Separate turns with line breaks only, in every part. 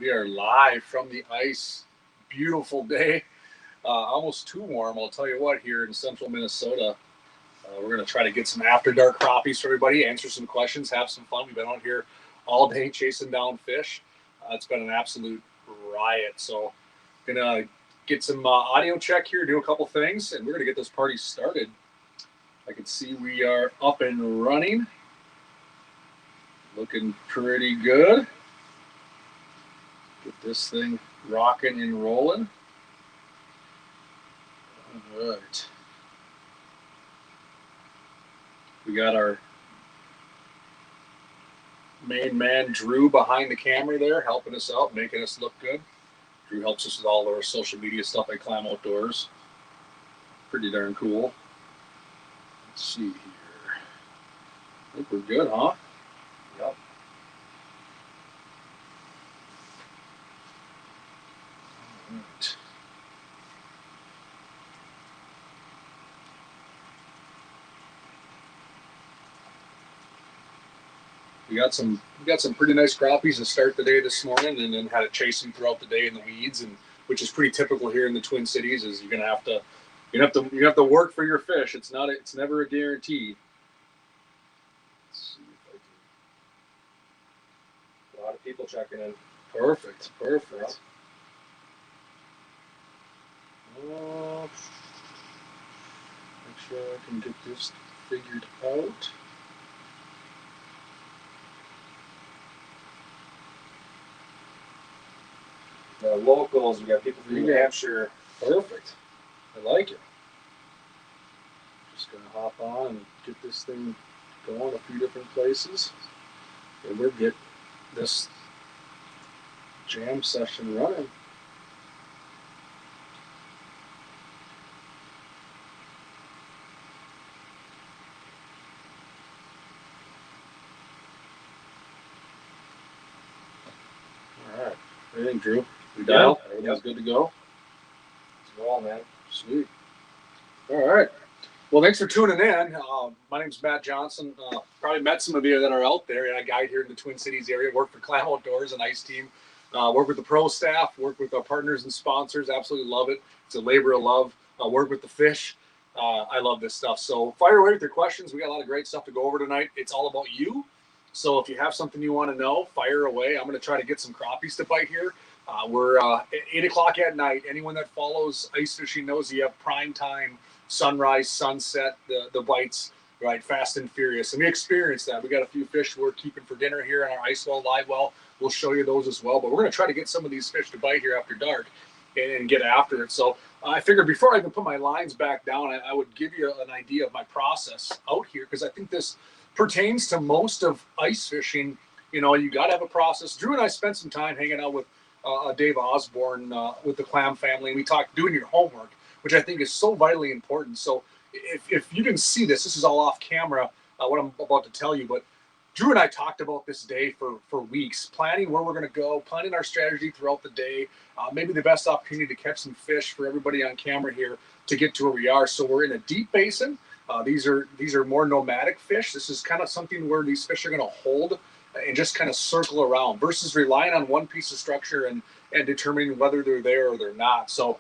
We are live from the ice. Beautiful day. Almost too warm, I'll tell you what, here in central Minnesota. We're going to try to get some after dark crappies for everybody, answer some questions, have some fun. We've been out here all day chasing down fish. It's been an absolute riot. So going to get some audio check here, do a couple things, and we're going to get this party started. I can see we are up and running. Looking pretty good. Get this thing rocking and rolling. All right. We got our main man, Drew, behind the camera there, helping us out, making us look good. Drew helps us with all of our social media stuff at Clam Outdoors. Pretty darn cool. Let's see here. I think we're good, huh? Yep. Right. We got some pretty nice crappies to start the day this morning, and then had to chase them throughout the day in the weeds, and which is pretty typical here in the Twin Cities. Is you have to work for your fish. It's never a guarantee. Let's see if I can. A lot of people checking in. Perfect. Make sure I can get this figured out.
Locals, we got people from New Hampshire.
Perfect. I like it. Just gonna hop on and get this thing going a few different places, and we'll get this jam session running. All right. What do you think, Drew? We dialed? Everything's good to go?
Let's roll, man.
Sweet. All right. Well, thanks for tuning in. My name's Matt Johnson. Probably met some of you that are out there. I guide here in the Twin Cities area. Work for Clam Outdoors, an ice team. Work with the pro staff. Work with our partners and sponsors. Absolutely love it. It's a labor of love. Work with the fish. I love this stuff. So fire away with your questions. We got a lot of great stuff to go over tonight. It's all about you. So if you have something you want to know, fire away. I'm going to try to get some crappies to bite here. We're at 8 o'clock at night. Anyone that follows ice fishing knows you have prime time, sunrise, sunset, the bites, right? Fast and furious. And we experienced that. We got a few fish we're keeping for dinner here in our ice well, live well. We'll show you those as well. But we're going to try to get some of these fish to bite here after dark and get after it. So I figured before I even put my lines back down, I would give you an idea of my process out here, because I think this pertains to most of ice fishing. You know, you got to have a process. Drew and I spent some time hanging out with Dave Osborne with the Clam family, and we talked doing your homework, which I think is so vitally important. So if you didn't see this is all off camera, what I'm about to tell you, but Drew and I talked about this day for weeks, planning where we're going to go, planning our strategy throughout the day, maybe the best opportunity to catch some fish for everybody on camera here to get to where we are. So we're in a deep basin. These are more nomadic fish. This is kind of something where these fish are going to hold and just kind of circle around versus relying on one piece of structure and determining whether they're there or they're not. So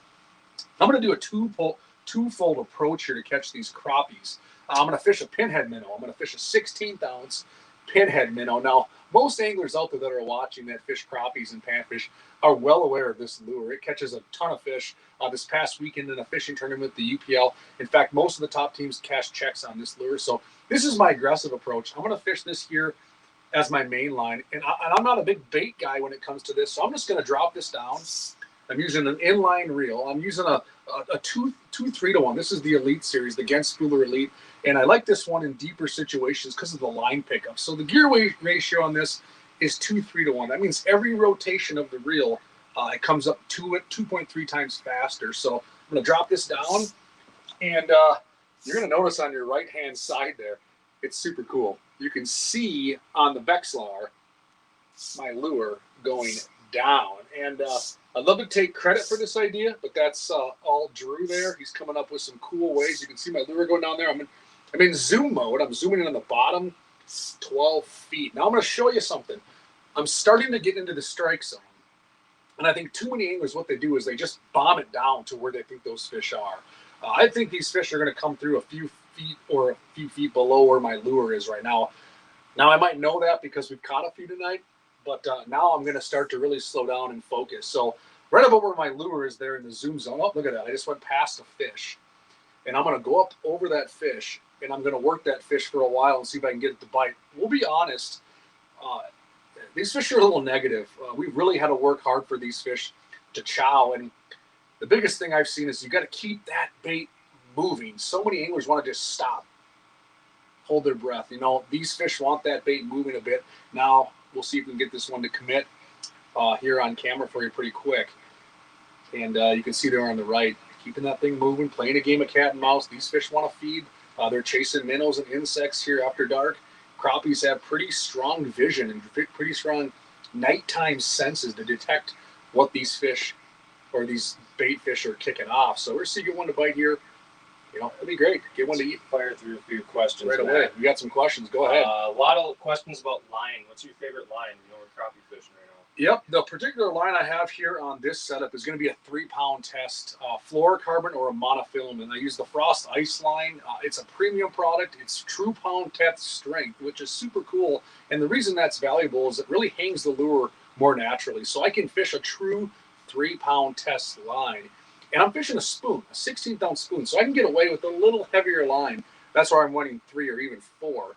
I'm going to do a twofold approach here to catch these crappies. I'm going to fish a pinhead minnow. I'm going to fish a 16th ounce pinhead minnow. Now, most anglers out there that are watching that fish crappies and panfish are well aware of this lure. It catches a ton of fish. This past weekend in a fishing tournament, the UPL, in fact, most of the top teams cash checks on this lure. So this is my aggressive approach. I'm going to fish this here as my main line. And I'm not a big bait guy when it comes to this, so I'm just going to drop this down. I'm using an inline reel. I'm using a 2-3-1. This is the Elite series, the Genz Spooler Elite. And I like this one in deeper situations because of the line pickup. So the gear weight ratio on this is 2-3-1. That means every rotation of the reel, it comes up 2.3 times faster. So I'm going to drop this down, and you're going to notice on your right-hand side there, it's super cool. You can see on the Vexilar my lure going down. And I'd love to take credit for this idea, but that's all Drew there. He's coming up with some cool ways. You can see my lure going down there. I'm in zoom mode. I'm zooming in on the bottom 12 feet. Now I'm going to show you something. I'm starting to get into the strike zone. And I think too many anglers, what they do is they just bomb it down to where they think those fish are. I think these fish are going to come through a few feet or a few feet below where my lure is right now. Now, I might know that because we've caught a few tonight, but now I'm going to start to really slow down and focus. So right about where my lure is there in the zoom zone. Oh, look at that. I just went past a fish. And I'm going to go up over that fish, and I'm going to work that fish for a while and see if I can get it to bite. We'll be honest, these fish are a little negative. We really had to work hard for these fish to chow. And the biggest thing I've seen is you got to keep that bait moving. So many anglers want to just stop, hold their breath. You know, these fish want that bait moving a bit. Now we'll see if we can get this one to commit here on camera for you pretty quick. And you can see there on the right, keeping that thing moving, playing a game of cat and mouse. These fish want to feed. They're chasing minnows and insects here after dark. Crappies have pretty strong vision and pretty strong nighttime senses to detect what these fish or these bait fish are kicking off. So we're seeing one to bite here. You know, it'd be great. Get one to eat.
Fire through a few questions
right away. We got some questions. Go ahead.
A lot of questions about line. What's your favorite line? You know, we're crappie fishing right now.
Yep, the particular line I have here on this setup is going to be a 3-pound test, fluorocarbon or a monofilament. And I use the Frost Ice line. It's a premium product. It's true pound test strength, which is super cool. And the reason that's valuable is it really hangs the lure more naturally. So I can fish a true 3-pound test line. And I'm fishing a spoon, a 16th-ounce spoon. So I can get away with a little heavier line. That's why I'm running 3 or even 4.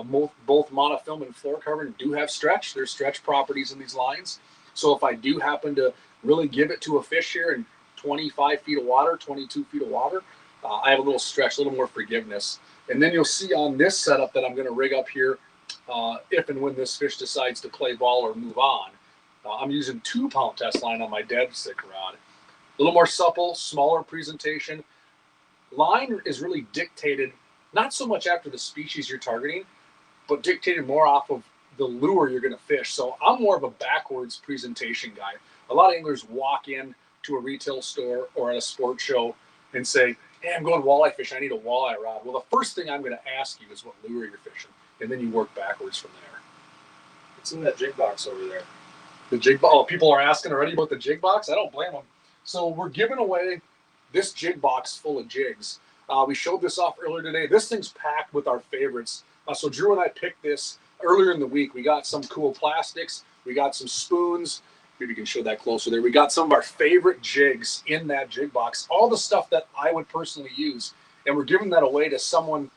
Both monofilament and fluorocarbon do have stretch. There's stretch properties in these lines. So if I do happen to really give it to a fish here in 25 feet of water, 22 feet of water, I have a little stretch, a little more forgiveness. And then you'll see on this setup that I'm going to rig up here, if and when this fish decides to play ball or move on, I'm using 2-pound test line on my dead stick rod. A little more supple, smaller presentation. Line is really dictated not so much after the species you're targeting, but dictated more off of the lure you're going to fish. So I'm more of a backwards presentation guy. A lot of anglers walk in to a retail store or at a sports show and say, hey, I'm going walleye fishing. I need a walleye rod. Well, the first thing I'm going to ask you is what lure you're fishing. And then you work backwards from there.
What's in that jig box over there?
The jig box. Oh, people are asking already about the jig box. I don't blame them. So we're giving away this jig box full of jigs. We showed this off earlier today. This thing's packed with our favorites. So Drew and I picked this earlier in the week. We got some cool plastics. We got some spoons. Maybe you can show that closer there. We got some of our favorite jigs in that jig box. All the stuff that I would personally use. And we're giving that away to someone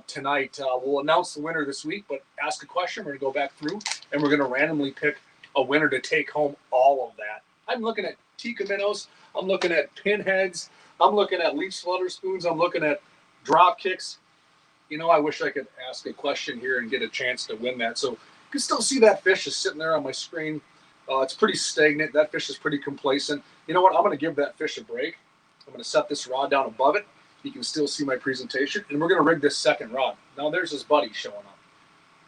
tonight. We'll announce the winner this week, but ask a question. We're going to go back through, and we're going to randomly pick a winner to take home all of that. I'm looking at Tika minnows. I'm looking at pinheads. I'm looking at leech flutter spoons. I'm looking at drop kicks. You know, I wish I could ask a question here and get a chance to win that. So you can still see that fish is sitting there on my screen. It's pretty stagnant. That fish is pretty complacent. You know what? I'm going to give that fish a break. I'm going to set this rod down above it. You can still see my presentation. And we're going to rig this second rod. Now there's his buddy showing up.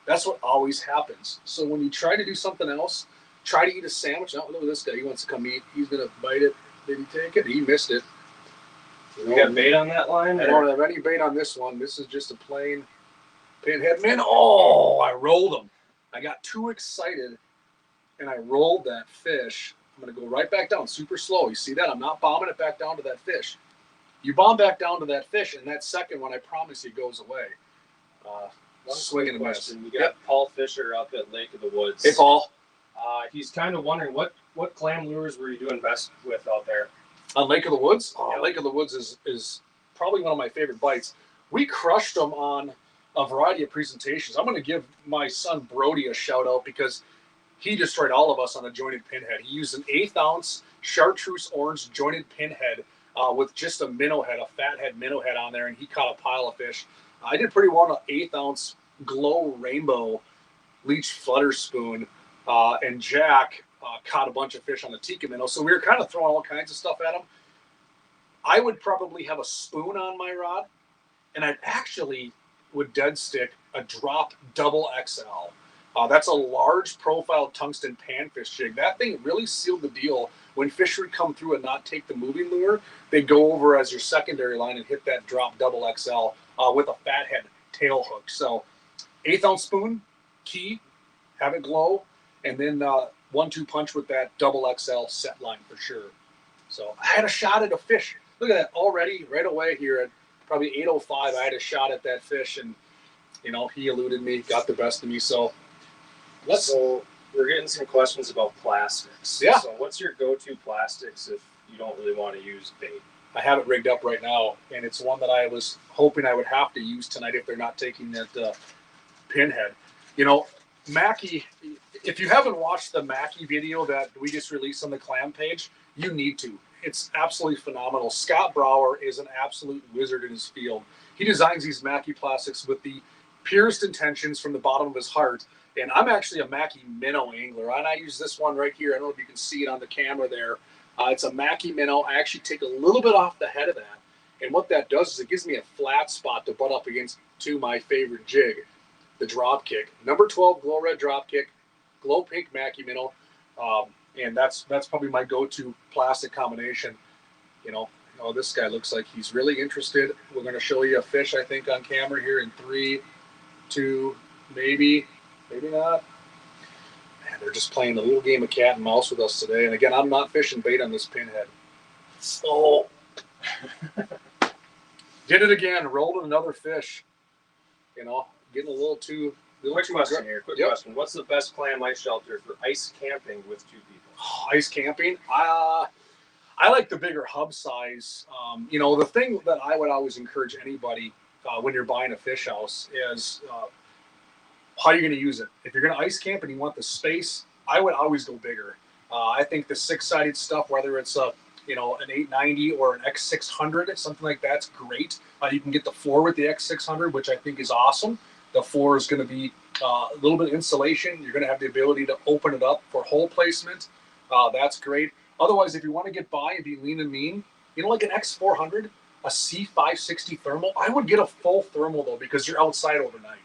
That's what always happens. So when you try to do something else, try to eat a sandwich. Now look at this guy. He wants to come eat. He's going to bite it. Did he take it? He missed it.
You got bait on that line?
I don't have any bait on this one. This is just a plain pinhead minnow. Oh, I rolled him. I got too excited, and I rolled that fish. I'm going to go right back down super slow. You see that? I'm not bombing it back down to that fish. You bomb back down to that fish, and that second one, I promise you, goes away. Swing and a miss.
We got Paul Fisher up at Lake of the Woods.
Hey, Paul.
He's kind of wondering what clam lures were you doing best with out there?
On Lake of the Woods? Oh,
Yep.
Lake of the Woods is probably one of my favorite bites. We crushed them on a variety of presentations. I'm going to give my son Brody a shout out because he destroyed all of us on a jointed pinhead. He used an 1/8 ounce chartreuse orange jointed pinhead with just a minnow head, a fathead minnow head on there, and he caught a pile of fish. I did pretty well on an 1/8 ounce glow rainbow leech flutter spoon, and Jack caught a bunch of fish on the Tika minnow. So we were kind of throwing all kinds of stuff at him. I would probably have a spoon on my rod, and I'd actually would dead stick a drop double XL. That's a large profile tungsten panfish jig. That thing really sealed the deal. When fish would come through and not take the moving lure, they'd go over as your secondary line and hit that drop double XL with a fathead tail hook. So 1/8 ounce spoon, key, have it glow. and then 1-2 punch with that double XL set line for sure. So I had a shot at a fish. Look at that already, right away here at probably 8:05. I had a shot at that fish, and he eluded me, got the best of me. So
we're getting some questions about plastics.
Yeah.
So what's your go-to plastics if you don't really want to use bait?
I have it rigged up right now, and it's one that I was hoping I would have to use tonight if they're not taking that Pinhead. Maki, if you haven't watched the Maki video that we just released on the Clam page, you need to. It's absolutely phenomenal. Scott Brower is an absolute wizard in his field. He designs these Maki plastics with the purest intentions from the bottom of his heart. And I'm actually a Maki Mino angler, and I use this one right here. I don't know if you can see it on the camera there. It's a Maki Mino. I actually take a little bit off the head of that. And what that does is it gives me a flat spot to butt up against to my favorite jig, the drop kick. Number 12 glow red drop kick, glow pink Maki Mino. And that's probably my go-to plastic combination. This guy looks like he's really interested. We're going to show you a fish, I think, on camera here in 3, 2, maybe not. Man, they're just playing a little game of cat and mouse with us today. And again, I'm not fishing bait on this Pinhead. So, did it again. Rolled another fish. Getting a little too.
Quick question here. Quick question. What's the best clam ice shelter for ice camping with 2 people?
Ice camping. I like the bigger hub size. The thing that I would always encourage anybody when you're buying a fish house is how you're going to use it. If you're going to ice camp and you want the space, I would always go bigger. I think the 6-sided stuff, whether it's an 890 or an X600, something like that's great. You can get the floor with the X600, which I think is awesome. The floor is going to be a little bit of insulation. You're going to have the ability to open it up for hole placement. That's great. Otherwise, if you want to get by and be lean and mean, like an X400, a C560 thermal, I would get a full thermal though, because you're outside overnight.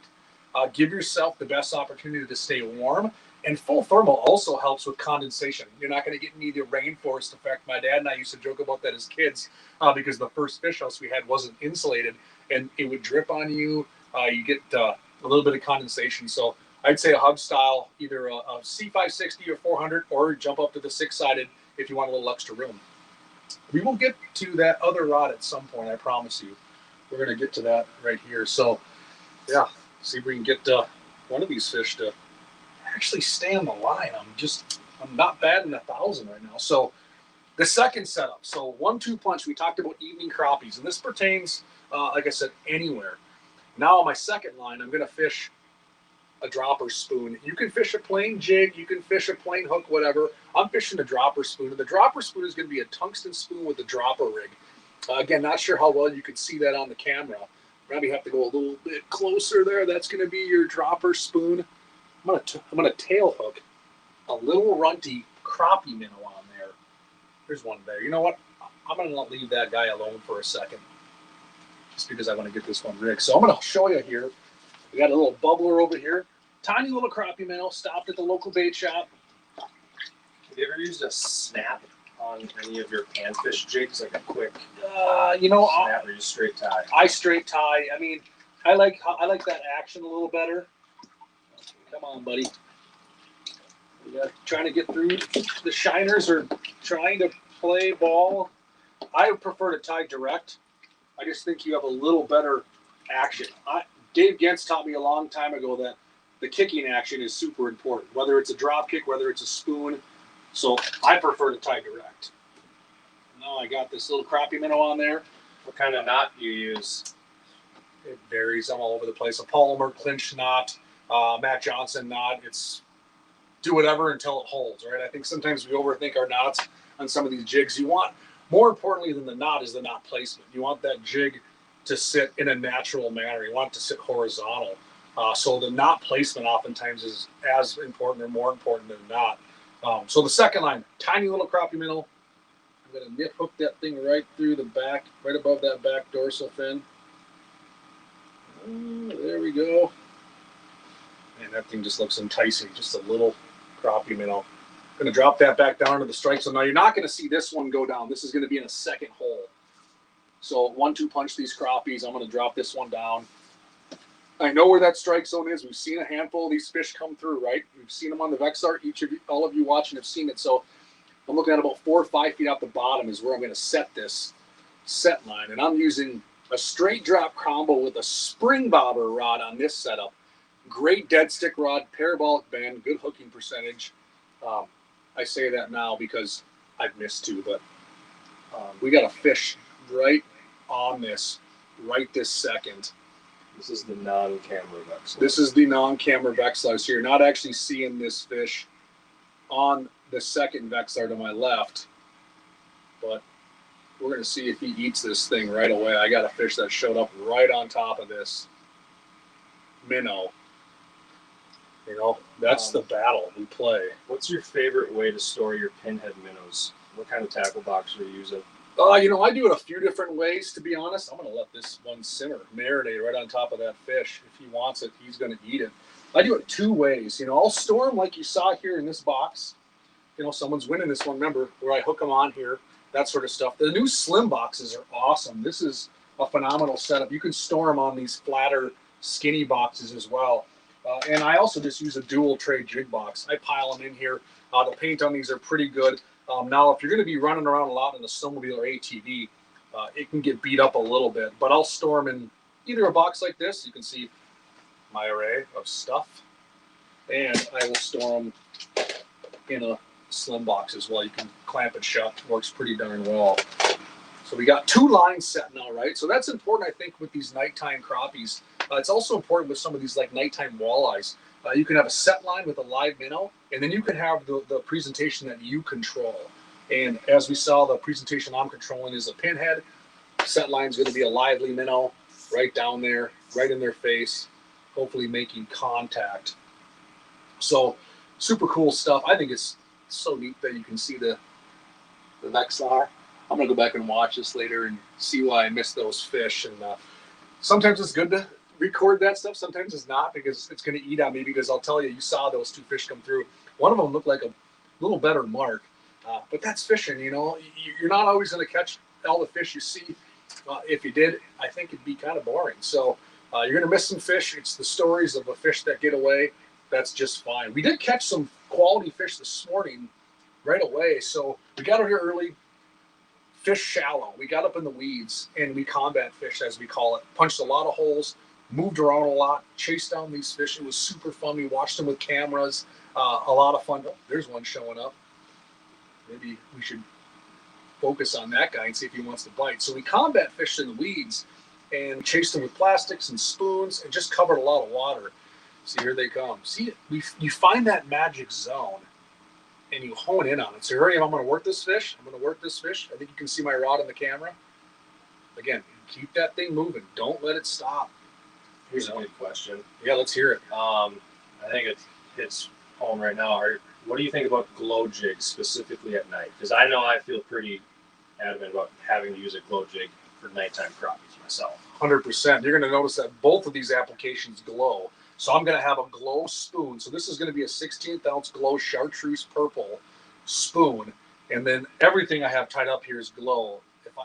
Give yourself the best opportunity to stay warm. And full thermal also helps with condensation. You're not going to get any of the rainforest effect. My dad and I used to joke about that as kids because the first fish house we had wasn't insulated, and it would drip on you. You get a little bit of condensation. So I'd say a hub style, either a C560 or 400, or jump up to the 6-sided if you want a little extra room. We will get to that other rod at some point, I promise you. We're going to get to that right here. So, yeah, see if we can get one of these fish to actually stay on the line. I'm not batting 1,000 right now. So the second setup, so 1-2 punch, we talked about evening crappies, and this pertains, like I said, anywhere. Now on my second line, I'm going to fish a dropper spoon. You can fish a plain jig, you can fish a plain hook, whatever. I'm fishing a dropper spoon, and the dropper spoon is going to be a tungsten spoon with a dropper rig. Again, not sure how well you can see that on the camera. Probably have to go a little bit closer there. That's going to be your dropper spoon. I'm gonna tail hook a little runty crappie minnow on there. There's one there. You know what? I'm gonna leave that guy alone for a second, just because I want to get this one rigged. So I'm gonna show you here. We got a little bubbler over here. Tiny little crappie minnow. Stopped at the local bait shop.
Have you ever used a snap on any of your panfish jigs, like a quick snap, or you straight tie?
I straight tie. I mean, I like that action a little better. Come on, buddy. We got trying to get through the shiners or trying to play ball. I prefer to tie direct. I just think you have a little better action. Dave Genz taught me a long time ago that the kicking action is super important, whether it's a drop kick, whether it's a spoon. So I prefer to tie direct. Now I got this little crappie minnow on there.
What kind of knot do you use?
It varies. I'm all over the place. A polymer clinch knot. Matt Johnson knot. It's do whatever until it holds, right? I think sometimes we overthink our knots on some of these jigs. You want, more importantly than the knot, is the knot placement. You want that jig to sit in a natural manner. You want it to sit horizontal. So the knot placement oftentimes is as important or more important than the knot. So the second line, tiny little crappie minnow. I'm going to nip hook that thing right through the back, right above that back dorsal fin. There we go. Man, that thing just looks enticing. Just a little crappie minnow. I'm going to drop that back down to the strike. So now you're not going to see this one go down. This is going to be in a second hole. So 1-2 punch these crappies. I'm going to drop this one down. I know where that strike zone is. We've seen a handful of these fish come through, right? We've seen them on the Vexilar. All of you watching have seen it. So I'm looking at about 4 or 5 feet off the bottom is where I'm going to set this set line. And I'm using a straight drop combo with a spring bobber rod on this setup. Great dead stick rod, parabolic bend, good hooking percentage. I say that now because I've missed 2, but we got a fish right on this, right this second.
This is the non-camera Vexilar.
This is the non-camera Vexilar. So you're not actually seeing this fish on the second Vexilar to my left, but we're going to see if he eats this thing right away. I got a fish that showed up right on top of this minnow. You know, that's the battle we play.
What's your favorite way to store your pinhead minnows? What kind of tackle box are you using?
You know, I do it a few different ways, to be honest. I'm going to let this one simmer, marinate right on top of that fish. If he wants it, he's going to eat it. I do it 2 ways. You know, I'll store them like you saw here in this box. You know, someone's winning this one, remember, where I hook them on here, that sort of stuff. The new slim boxes are awesome. This is a phenomenal setup. You can store them on these flatter, skinny boxes as well. And I also just use a dual tray jig box. I pile them in here. The paint on these are pretty good. Now, if you're going to be running around a lot in a snowmobile or ATV, it can get beat up a little bit. But I'll store them in either a box like this. You can see my array of stuff. And I will store them in a slim box as well. You can clamp it shut. Works pretty darn well. So we got 2 lines set now, right? So that's important, I think, with these nighttime crappies. It's also important with some of these like nighttime walleyes. You can have a set line with a live minnow, and then you can have the presentation that you control. And as we saw, the presentation I'm controlling is a pinhead. Set line's going to be a lively minnow right down there, right in their face, hopefully making contact. So super cool stuff. I think it's so neat that you can see the Vexilar. I'm going to go back and watch this later and see why I missed those fish. And sometimes it's good to record that stuff. Sometimes it's not, because it's going to eat on me, because I'll tell you, you saw those 2 fish come through. One of them looked like a little better mark, but that's fishing, you know. You're not always going to catch all the fish you see. If you did, I think it'd be kind of boring. So you're going to miss some fish. It's the stories of the fish that get away. That's just fine. We did catch some quality fish this morning right away. So we got out here early. Fish shallow. We got up in the weeds and we combat fished, as we call it. Punched a lot of holes, moved around a lot, chased down these fish. It was super fun. We watched them with cameras. A lot of fun. Oh, there's one showing up. Maybe we should focus on that guy and see if he wants to bite. So we combat fished in the weeds and chased them with plastics and spoons and just covered a lot of water. See, here they come. See, you find that magic zone and you hone in on it. So here I am. I'm going to work this fish. I'm going to work this fish. I think you can see my rod in the camera. Again, keep that thing moving. Don't let it stop.
Here's a good question.
Yeah, let's hear it.
I think it hits home right now. What do you think about glow jigs, specifically at night? Because I know I feel pretty adamant about having to use a glow jig for nighttime crappies myself.
100%. You're going to notice that both of these applications glow. So I'm going to have a glow spoon. So this is going to be a 16th ounce glow chartreuse purple spoon. And then everything I have tied up here is glow.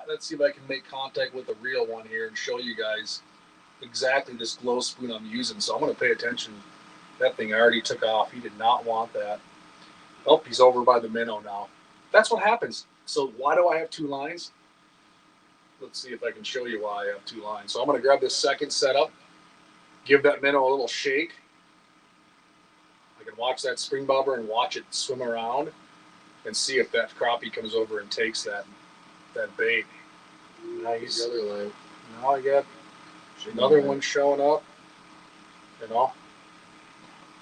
Let's see if I can make contact with the real one here and show you guys exactly this glow spoon I'm using. So I'm going to pay attention. That thing already took off. He did not want that. Oh, he's over by the minnow now. That's what happens. So why do I have 2 lines? Let's see if I can show you why I have 2 lines. So I'm going to grab this second setup. Give that minnow a little shake. I can watch that spring bobber and watch it swim around and see if that crappie comes over and takes that bait. Nice.
The other line.
Now I got another one showing up. You know.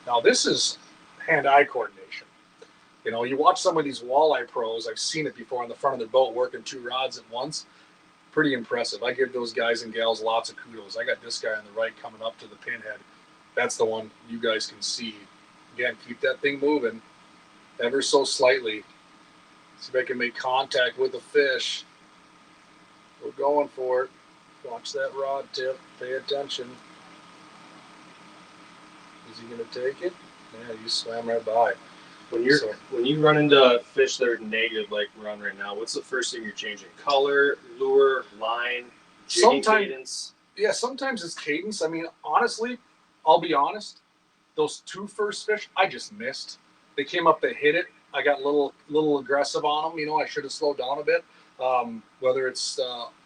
Now this is hand-eye coordination. You know, you watch some of these walleye pros. I've seen it before on the front of their boat working 2 rods at once. Pretty impressive. I give those guys and gals lots of kudos. I got this guy on the right coming up to the pinhead. That's the one you guys can see. Again, keep that thing moving ever so slightly. See if I can make contact with the fish. We're going for it. Watch that rod tip. Pay attention. Is he going to take it? Yeah, you swam right by.
When you run into fish that are negative like we're on right now, what's the first thing you're changing? Color, lure, line, jigging cadence?
Yeah, sometimes it's cadence. I mean, honestly, I'll be honest. Those two first fish, I just missed. They came up, they hit it. I got a little aggressive on them. You know, I should have slowed down a bit. Whether it's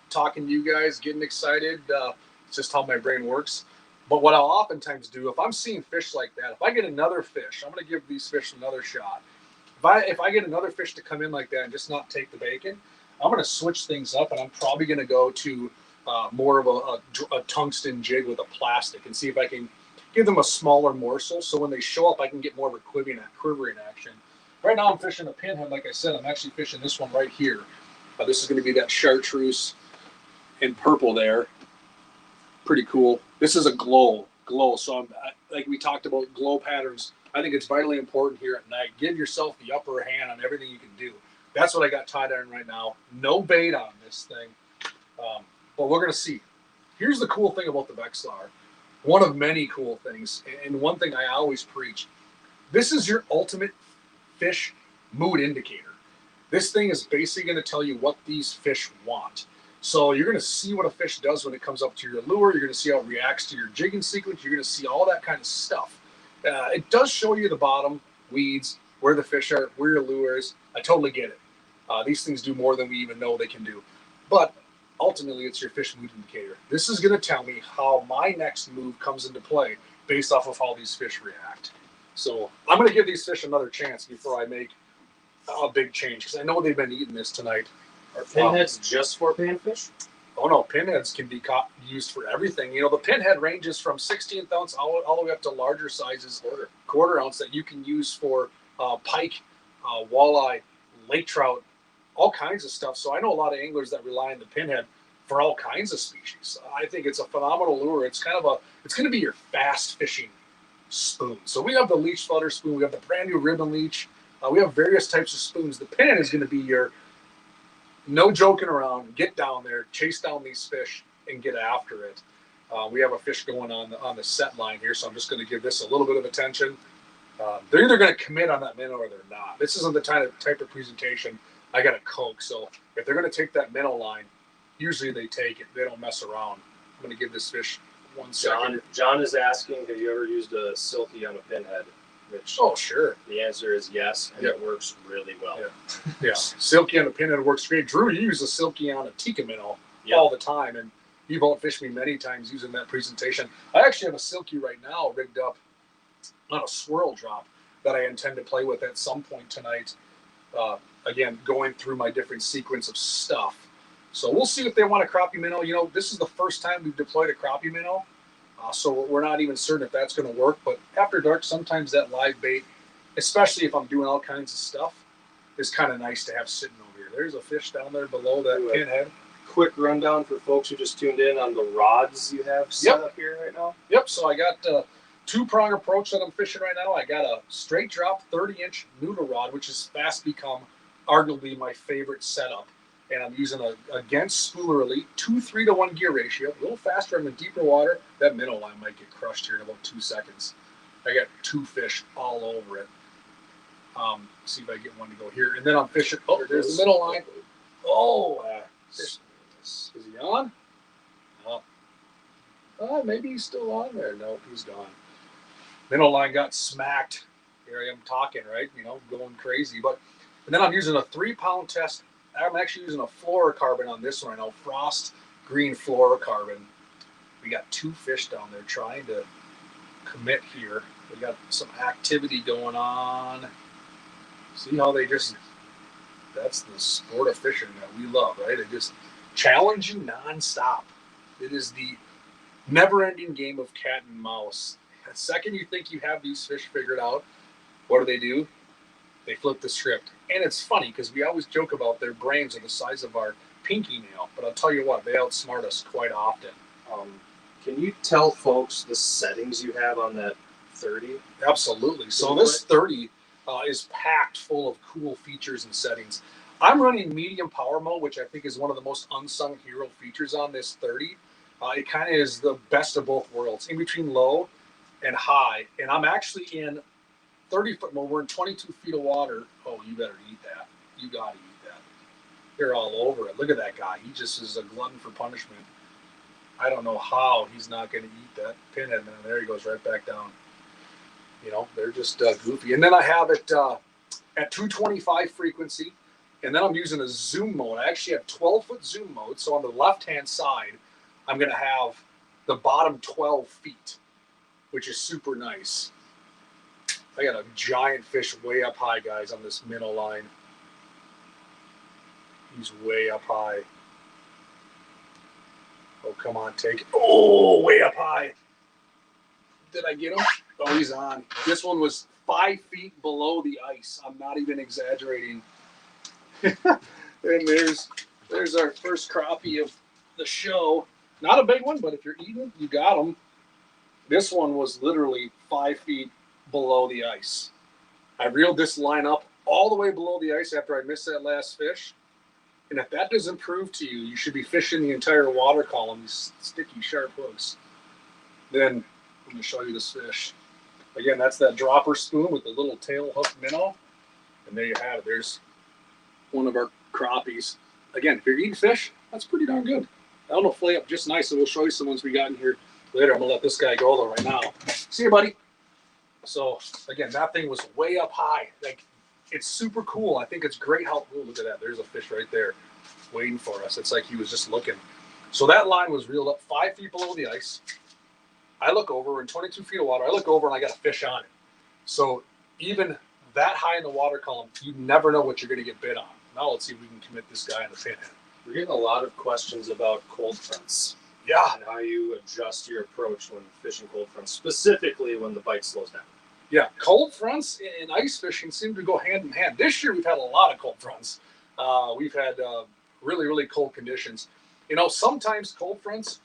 talking to you guys, getting excited, it's just how my brain works. But what I'll oftentimes do, if I'm seeing fish like that, if I get another fish, I'm going to give these fish another shot. If I get another fish to come in like that and just not take the bacon, I'm going to switch things up, and I'm probably going to go to more of a tungsten jig with a plastic and see if I can give them a smaller morsel, so when they show up, I can get more of a quivering action. Right now, I'm fishing a pinhead. Like I said, I'm actually fishing this one right here. This is going to be that chartreuse in purple there. Pretty cool. This is a glow. So like we talked about glow patterns. I think it's vitally important here at night. Give yourself the upper hand on everything you can do. That's what I got tied iron right now. No bait on this thing, but we're going to see. Here's the cool thing about the Vexilar. One of many cool things, and one thing I always preach. This is your ultimate fish mood indicator. This thing is basically going to tell you what these fish want. So you're going to see what a fish does when it comes up to your lure. You're going to see how it reacts to your jigging sequence. You're going to see all that kind of stuff. It does show you the bottom, weeds, where the fish are, where your lure is. I totally get it. These things do more than we even know they can do. But ultimately, it's your fish mood indicator. This is going to tell me how my next move comes into play based off of how these fish react. So I'm going to give these fish another chance before I make a big change, because I know they've been eating this tonight.
Are pinheads just for panfish?
Oh no, pinheads can be used for everything. You know, the pinhead ranges from 16th ounce all the way up to larger sizes, quarter ounce, that you can use for pike, walleye, lake trout, all kinds of stuff. So I know a lot of anglers that rely on the pinhead for all kinds of species. I think it's a phenomenal lure. It's going to be your fast fishing spoon. So we have the leech flutter spoon. We have the brand new ribbon leech. We have various types of spoons. The pinhead is going to be your no joking around. Get down there, chase down these fish, and get after it. We have a fish going on the set line here, so I'm just going to give this a little bit of attention. They're either going to commit on that minnow or they're not. This isn't the type of presentation I got to coke. So if they're going to take that minnow line, usually they take it. They don't mess around. I'm going to give this fish 1 second.
John is asking, have you ever used a silky on a pinhead? Which,
oh, sure.
The answer is yes, and it works really well.
Yeah. Silky on a pinhead works great. Drew, you use a silky on a tikka minnow all the time, and you've outfished me many times using that presentation. I actually have a silky right now rigged up on a swirl drop that I intend to play with at some point tonight. Again, going through my different sequence of stuff. So we'll see if they want a crappie minnow. You know, this is the first time we've deployed a crappie minnow. So we're not even certain if that's going to work. But after dark, sometimes that live bait, especially if I'm doing all kinds of stuff, is kind of nice to have sitting over here. There's a fish down there below that pinhead.
Quick rundown for folks who just tuned in on the rods you have set up here right now.
Yep. So I got two-prong approach that I'm fishing right now. I got a straight drop 30-inch Noodle rod, which has fast become arguably my favorite setup. And I'm using a Genz Spooler Elite 2:3-to-1 gear ratio. A little faster. I'm in deeper water. That minnow line might get crushed here in about 2 seconds. I got 2 fish all over it. See if I get one to go here. And then I'm fishing. Oh, there's the middle line. Oh, is he on? No. Maybe he's still on there. No, he's gone. Minnow line got smacked. Here I am talking, right? You know, going crazy. And then I'm using a 3-pound test. I'm actually using a fluorocarbon on this one right now, frost green fluorocarbon. We got 2 fish down there trying to commit here. We got some activity going on. See how that's the sport of fishing that we love, right? They just challenge you nonstop. It is the never-ending game of cat and mouse. The second you think you have these fish figured out, what do? They flip the script. And it's funny because we always joke about their brains are the size of our pinky nail. But I'll tell you what, they outsmart us quite often.
Can you tell folks the settings you have on that 30?
Absolutely. So this 30 is packed full of cool features and settings. I'm running medium power mode, which I think is one of the most unsung hero features on this 30. It kind of is the best of both worlds, in between low and high. And I'm actually in 30-foot mode. We're in 22 feet of water. Oh, you better eat that. You got to eat that. They're all over it. Look at that guy. He just is a glutton for punishment. I don't know how he's not going to eat that pinhead, man. There he goes right back down. You know, they're just goofy. And then I have it at 225 frequency, and then I'm using a zoom mode. I actually have 12-foot zoom mode. So on the left-hand side, I'm going to have the bottom 12 feet, which is super nice. I got a giant fish way up high, guys, on this minnow line. He's way up high. Oh, come on, take it. Oh, way up high. Did I get him? Oh, he's on. This one was 5 feet below the ice. I'm not even exaggerating. And there's our first crappie of the show. Not a big one, but if you're eating, you got them. This one was literally 5 feet below the ice. I reeled this line up all the way below the ice after I missed that last fish. And if that doesn't prove to you, you should be fishing the entire water column, these sticky, sharp hooks. Then I'm going to show you this fish. Again, that's that dropper spoon with the little tail hook minnow. And there you have it. There's one of our crappies. Again, if you're eating fish, that's pretty darn good. That'll fillet up just nice, and we'll show you some ones we got in here later. I'm going to let this guy go, though, right now. See you, buddy. So, again, that thing was way up high. Like, it's super cool. I think it's great how, oh, look at that. There's a fish right there waiting for us. It's like he was just looking. So that line was reeled up 5 feet below the ice. I look over, we're in 22 feet of water. I look over and I got a fish on it. So even that high in the water column, you never know what you're going to get bit on. Now let's see if we can commit this guy in the pinhead.
We're getting a lot of questions about cold fronts.
Yeah.
And how you adjust your approach when fishing cold fronts, specifically when the bite slows down.
Yeah, cold fronts and ice fishing seem to go hand in hand. This year we've had a lot of cold fronts. We've had really, really cold conditions. You know, sometimes cold fronts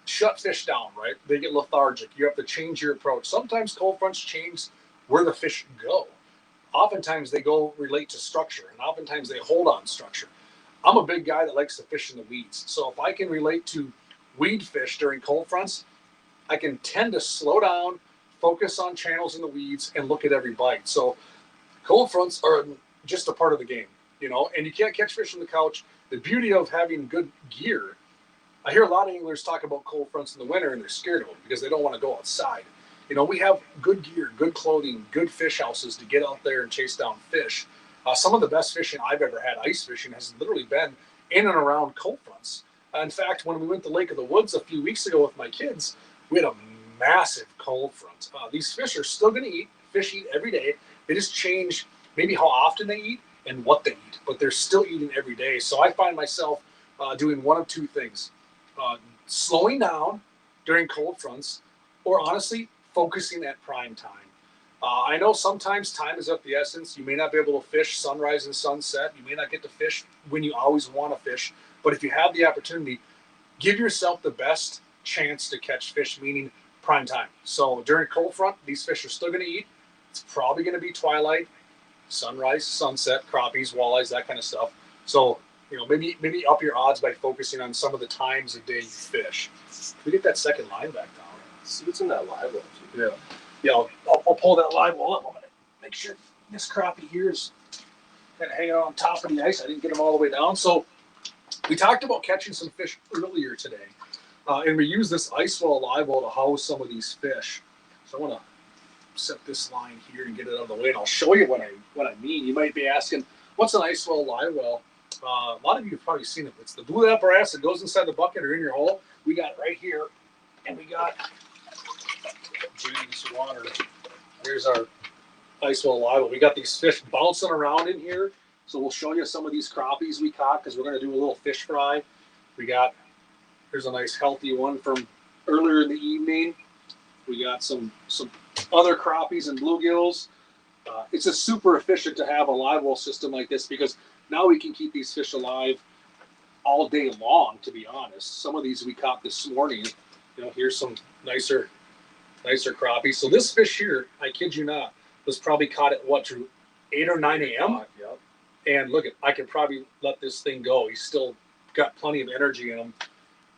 shut fish down, right? They get lethargic. You have to change your approach. Sometimes cold fronts change where the fish go. Oftentimes they go relate to structure, and oftentimes they hold on structure. I'm a big guy that likes to fish in the weeds. So if I can relate to weed fish during cold fronts, I can tend to slow down, focus on channels in the weeds, and look at every bite. So cold fronts are just a part of the game, you know, and you can't catch fish on the couch. The beauty of having good gear, I hear a lot of anglers talk about cold fronts in the winter and they're scared of them because they don't want to go outside. You know, we have good gear, good clothing, good fish houses to get out there and chase down fish. Some of the best fishing I've ever had, ice fishing, has literally been in and around cold fronts. In fact, when we went to Lake of the Woods a few weeks ago with my kids, we had a massive cold front. These fish are still going to eat. Fish eat every day. They just change maybe how often they eat and what they eat, but they're still eating every day. So I find myself doing one of two things. Slowing down during cold fronts, or honestly, focusing at prime time. I know sometimes time is of the essence. You may not be able to fish sunrise and sunset. You may not get to fish when you always want to fish. But if you have the opportunity, give yourself the best chance to catch fish, meaning prime time. So during cold front, these fish are still going to eat. It's probably going to be twilight, sunrise, sunset, crappies, walleyes, that kind of stuff. So, you know, maybe up your odds by focusing on some of the times of day you fish. Can we get that second line back down?
See what's in that live well.
Yeah. Yeah, I'll pull that live well up. I'm going to make sure this crappie here is kind of hanging on top of the ice. I didn't get him all the way down. So we talked about catching some fish earlier today. And we use this ice well live well to house some of these fish. So I want to set this line here and get it out of the way, and I'll show you what I mean. You might be asking, what's an ice well live well? A lot of you have probably seen it. It's the blue apparatus that goes inside the bucket or in your hole. We got it right here, and we got, geez, water. There's our ice well live well. We got these fish bouncing around in here. So we'll show you some of these crappies we caught because we're going to do a little fish fry. Here's a nice healthy one from earlier in the evening. We got some other crappies and bluegills. It's just super efficient to have a live well system like this because now we can keep these fish alive all day long, to be honest. Some of these we caught this morning. You know, here's some nicer crappies. So this fish here, I kid you not, was probably caught at what, Drew? 8 or 9 a.m.?
Yep.
And look, I could probably let this thing go. He's still got plenty of energy in him.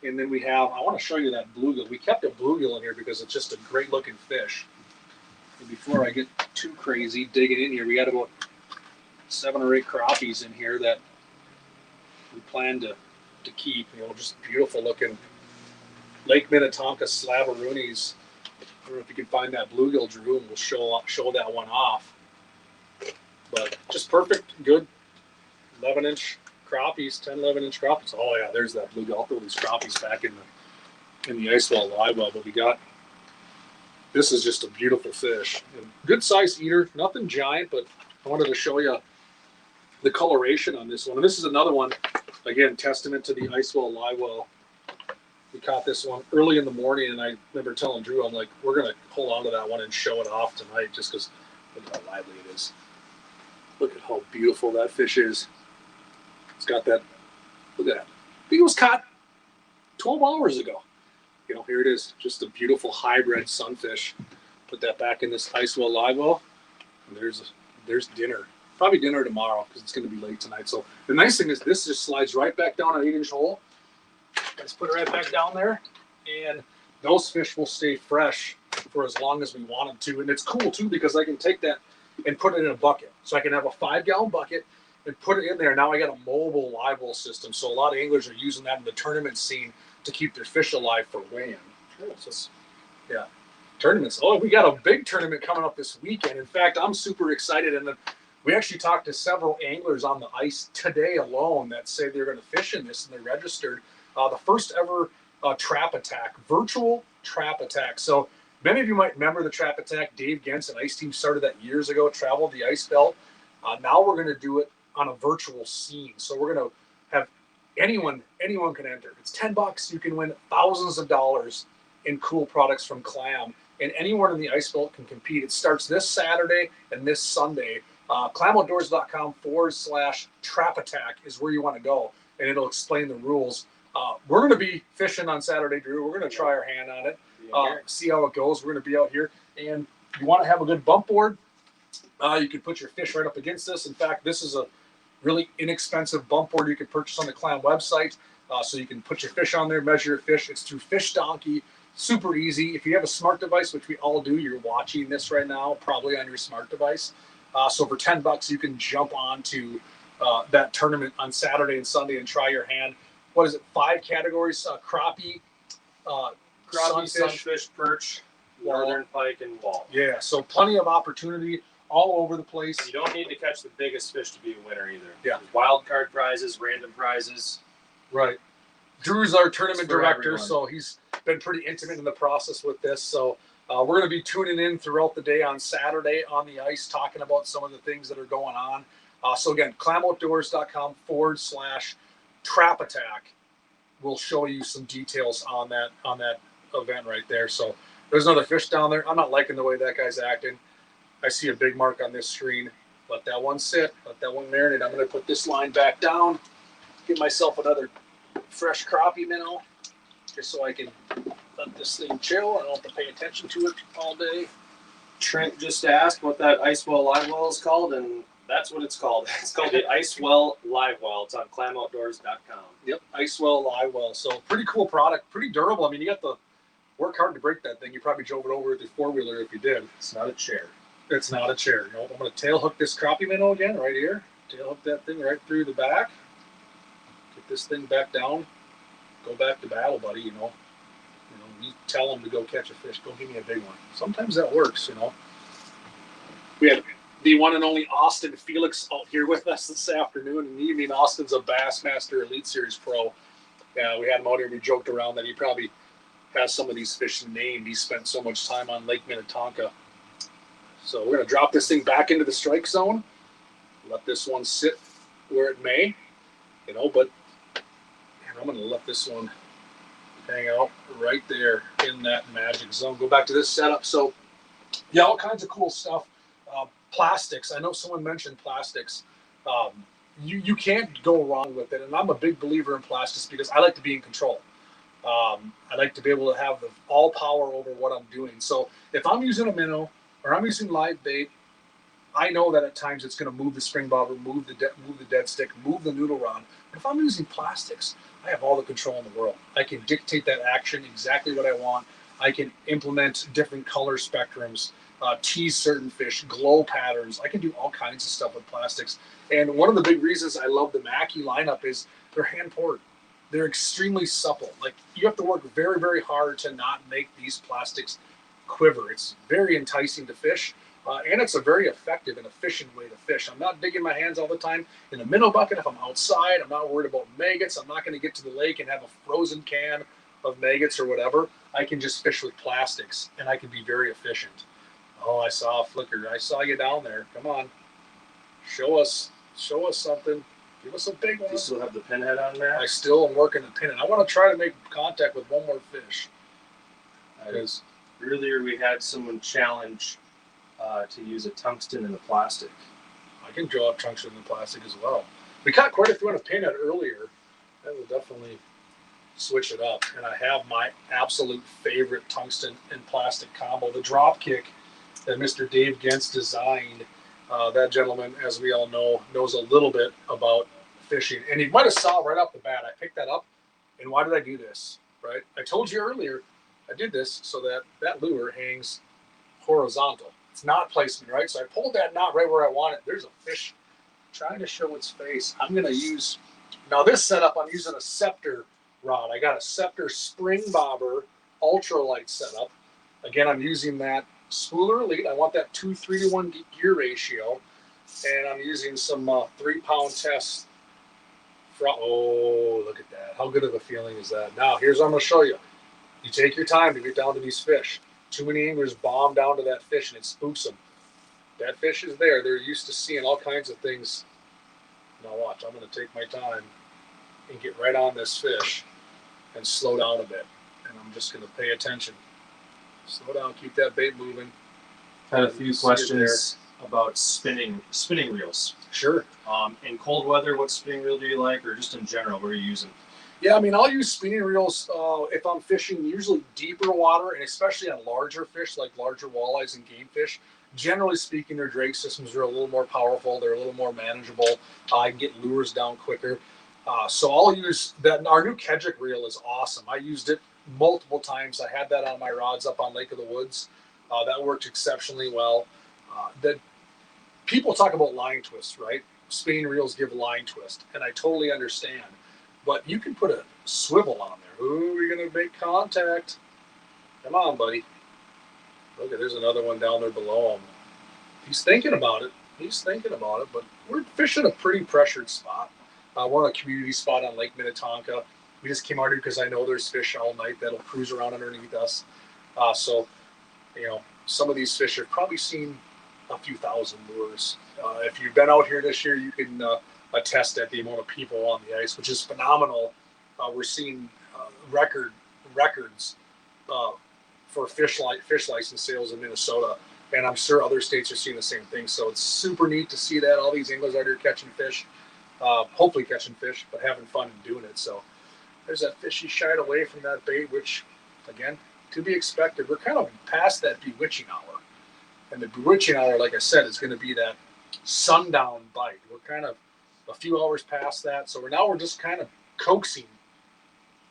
And then we have, I want to show you that bluegill. We kept a bluegill in here because it's just a great looking fish. And before I get too crazy digging in here, we got about 7 or 8 crappies in here that we plan to keep. You know, just beautiful looking Lake Minnetonka Slabaroonies. I don't know if you can find that bluegill, Drew, and we'll show that one off. But just perfect, good 11-inch crappies, 10, 11-inch crappies. Oh yeah, there's that bluegill. I'll throw these crappies back in the Icewell Livewell. But we got, this is just a beautiful fish. And good size eater, nothing giant, but I wanted to show you the coloration on this one. And this is another one, again, testament to the Icewell Livewell. We caught this one early in the morning, and I remember telling Drew, I'm like, we're going to hold on to that one and show it off tonight just because look at how lively it is. Look at how beautiful that fish is. It's got that, look at that. I think it was caught 12 hours ago. You know, here it is, just a beautiful hybrid sunfish. Put that back in this Icewell Livewell, and there's dinner. Probably dinner tomorrow because it's going to be late tonight. So the nice thing is this just slides right back down an 8-inch hole. Let's put it right back down there, and those fish will stay fresh for as long as we want them to. And it's cool too because I can take that and put it in a bucket. So I can have a 5-gallon bucket and put it in there. Now I got a mobile live well system. So a lot of anglers are using that in the tournament scene to keep their fish alive for weigh-in. So, yeah, tournaments. Oh, we got a big tournament coming up this weekend. In fact, I'm super excited. And we actually talked to several anglers on the ice today alone that say they're going to fish in this, and they're registered. The first ever trap attack, virtual trap attack. So many of you might remember the trap attack. Dave Genz and Ice Team started that years ago, traveled the ice belt. Now we're going to do it on a virtual scene. So we're going to have anyone can enter. It's $10. You can win thousands of dollars in cool products from Clam, and anyone in the ice belt can compete. It starts this Saturday and this Sunday. ClamOutdoors.com/trap attack is where you want to go, and it'll explain the rules. We're going to be fishing on Saturday, Drew. We're going to try our hand on it, see how it goes. We're going to be out here, and you want to have a good bump board. You can put your fish right up against this. In fact, this is a really inexpensive bump board you can purchase on the Clam website. So you can put your fish on there, measure your fish. It's through Fish Donkey. Super easy. If you have a smart device, which we all do, you're watching this right now, probably on your smart device. So for $10, you can jump onto that tournament on Saturday and Sunday and try your hand. What is it? 5 categories: crappie,
sunfish, perch, northern pike, and wall.
Yeah, so plenty of opportunity all over the place.
You don't need to catch the biggest fish to be a winner either.
Yeah,
there's wild card prizes, random prizes.
Right. Drew's our tournament director, so he's been pretty intimate in the process with this. So we're going to be tuning in throughout the day on Saturday on the ice, talking about some of the things that are going on. So again, ClamOutdoors.com/trap attack will show you some details on that event right there. So there's another fish down there. I'm not liking the way that guy's acting. I see a big mark on this screen. Let that one sit. Let that one marinate. I'm going to put this line back down. Get myself another fresh crappie minnow, just so I can let this thing chill. I don't have to pay attention to it all day.
Trent just asked what that Icewell Livewell is called, and that's what it's called. It's called the Icewell Livewell. It's on ClamOutdoors.com.
Yep, Icewell Livewell. So pretty cool product, pretty durable. I mean, you got to work hard to break that thing. You probably drove it over with your 4-wheeler if you did.
It's not a chair.
It's not a chair. You know, I'm going to tail hook this crappie minnow again right here. Tail hook that thing right through the back. Get this thing back down. Go back to battle, buddy. You know, you tell them to go catch a fish. Go give me a big one. Sometimes that works. You know, we had the one and only Austin Felix out here with us this afternoon in the evening. Austin's a Bassmaster Elite Series pro. Yeah, we had him out here. We joked around that he probably has some of these fish named. He spent so much time on Lake Minnetonka. So we're going to drop this thing back into the strike zone. Let this one sit where it may, you know, but I'm going to let this one hang out right there in that magic zone. Go back to this setup. So, yeah, all kinds of cool stuff. Plastics. I know someone mentioned plastics. You can't go wrong with it, and I'm a big believer in plastics because I like to be in control. I like to be able to have all power over what I'm doing. So if I'm using a minnow or I'm using live bait, I know that at times it's going to move the spring bobber, move the dead stick, move the noodle rod. But if I'm using plastics, I have all the control in the world. I can dictate that action exactly what I want. I can implement different color spectrums, tease certain fish, glow patterns. I can do all kinds of stuff with plastics. And one of the big reasons I love the Maki lineup is they're hand poured. they're extremely supple. Like, you have to work very, very hard to not make these plastics quiver. It's very enticing to fish, and it's a very effective and efficient way to fish. I'm not digging my hands all the time in a minnow bucket. If I'm outside, I'm not worried about maggots. I'm not going to get to the lake and have a frozen can of maggots or whatever. I can just fish with plastics, and I can be very efficient. Oh, I saw a flicker. I saw you down there. Come on. Show us something. Give us a big one.
Do you still have the pinhead on there?
I still am working the pinhead. I want to try to make contact with one more fish. Because
earlier we had someone challenge to use a tungsten in the plastic.
I can draw up tungsten in the plastic as well. We caught quite a few on a pinhead earlier. That will definitely switch it up. And I have my absolute favorite tungsten and plastic combo, the drop kick that Mr. Dave Genz designed. That gentleman, as we all know, knows a little bit about fishing. And you might have saw right off the bat, I picked that up. And why did I do this? Right? I told you earlier, I did this so that that lure hangs horizontal. It's not placement, right? So I pulled that knot right where I want it. There's a fish trying to show its face. I'm going to use, now this setup, I'm using a Scepter rod. I got a Scepter spring bobber ultralight setup. Again, I'm using that Spooler Elite. I want that 2:3-to-1 gear ratio. And I'm using some 3-pound test. Oh, look at that. How good of a feeling is that? Now, here's what I'm going to show you. You take your time to get down to these fish. Too many anglers bomb down to that fish and it spooks them. That fish is there. They're used to seeing all kinds of things. Now watch, I'm going to take my time and get right on this fish and slow down a bit. And I'm just going to pay attention. Slow down, keep that bait moving.
Had a few questions about spinning reels.
Sure.
In cold weather, what spinning reel do you like, or just in general, what are you using?
Yeah, I mean, I'll use spinning reels if I'm fishing usually deeper water, and especially on larger fish like larger walleyes and game fish. Generally speaking, their drag systems are a little more powerful. They're a little more manageable. I can get lures down quicker. So I'll use that. Our new Kedrick reel is awesome. I used it multiple times. I had that on my rods up on Lake of the Woods. That worked exceptionally well. That people talk about line twists, right? Spinning reels give line twist, and I totally understand. But you can put a swivel on there. Ooh, we're going to make contact. Come on, buddy. Look, there's another one down there below him. He's thinking about it. But we're fishing a pretty pressured spot. We're on a community spot on Lake Minnetonka. We just came out here because I know there's fish all night that'll cruise around underneath us. So, some of these fish have probably seen a few thousand lures. If you've been out here this year, you can attest at the amount of people on the ice, which is phenomenal. We're seeing records for fish license sales in Minnesota, and I'm sure other states are seeing the same thing. So it's super neat to see that all these anglers out here catching fish, hopefully catching fish, but having fun and doing it. So there's that fish. He shied away from that bait, which, again, to be expected. We're kind of past that bewitching hour, and the bewitching hour, like I said, is going to be that sundown bite. We're kind of a few hours past that, so we're just kind of coaxing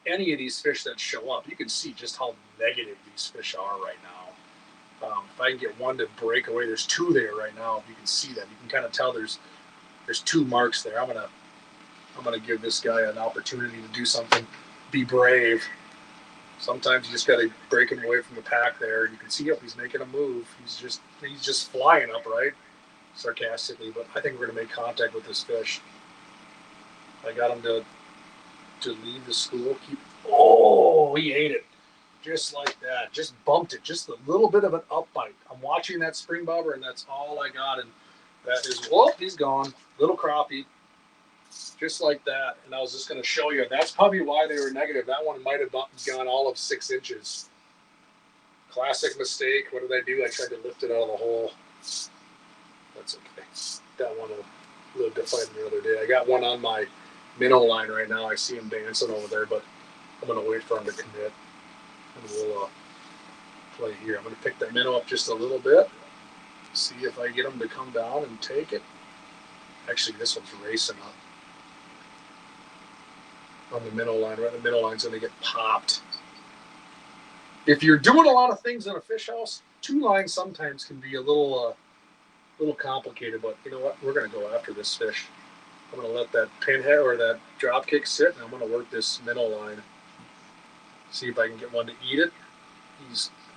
any of these fish that show up. You can see just how negative these fish are right now. If I can get one to break away, there's two there right now. If you can see that, you can kind of tell there's two marks there. I'm gonna give this guy an opportunity to do something. Be brave. Sometimes you just got to break him away from the pack there. You can see he's making a move. He's just flying up, right? Sarcastically, but I think we're gonna make contact with this fish. I got him to leave the school. He ate it. Just like that. Just bumped it. Just a little bit of an up bite. I'm watching that spring bobber, and that's all I got. And that is, he's gone. Little crappie. Just like that. And I was just going to show you. That's probably why they were negative. That one might have gone all of 6 inches. Classic mistake. What did I do? I tried to lift it out of the hole. That's okay. That one will live to fight another day. I got one on my minnow line right now. I see him dancing over there, but I'm going to wait for him to commit. And we'll play here. I'm going to pick that minnow up just a little bit. See if I get him to come down and take it. Actually, this one's racing up on the minnow line. Right, the minnow line's going to get popped. If you're doing a lot of things in a fish house, 2 lines sometimes can be a little complicated, but you know what? We're going to go after this fish. I'm going to let that pinhead or that drop kick sit, and I'm going to work this minnow line. See if I can get one to eat it.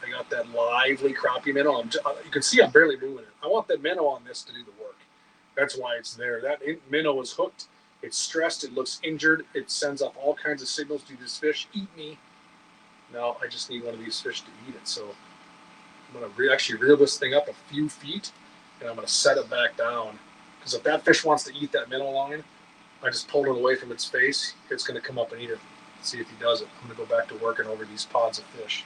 I got that lively crappie minnow. You can see I'm barely moving it. I want that minnow on this to do the work. That's why it's there. That minnow is hooked. It's stressed. It looks injured. It sends off all kinds of signals to this fish. Eat me. Now I just need one of these fish to eat it. So I'm going to actually reel this thing up a few feet, and I'm going to set it back down. Because if that fish wants to eat that minnow line, I just pulled it away from its face, it's going to come up and eat it. See if he does it. I'm going to go back to working over these pods of fish.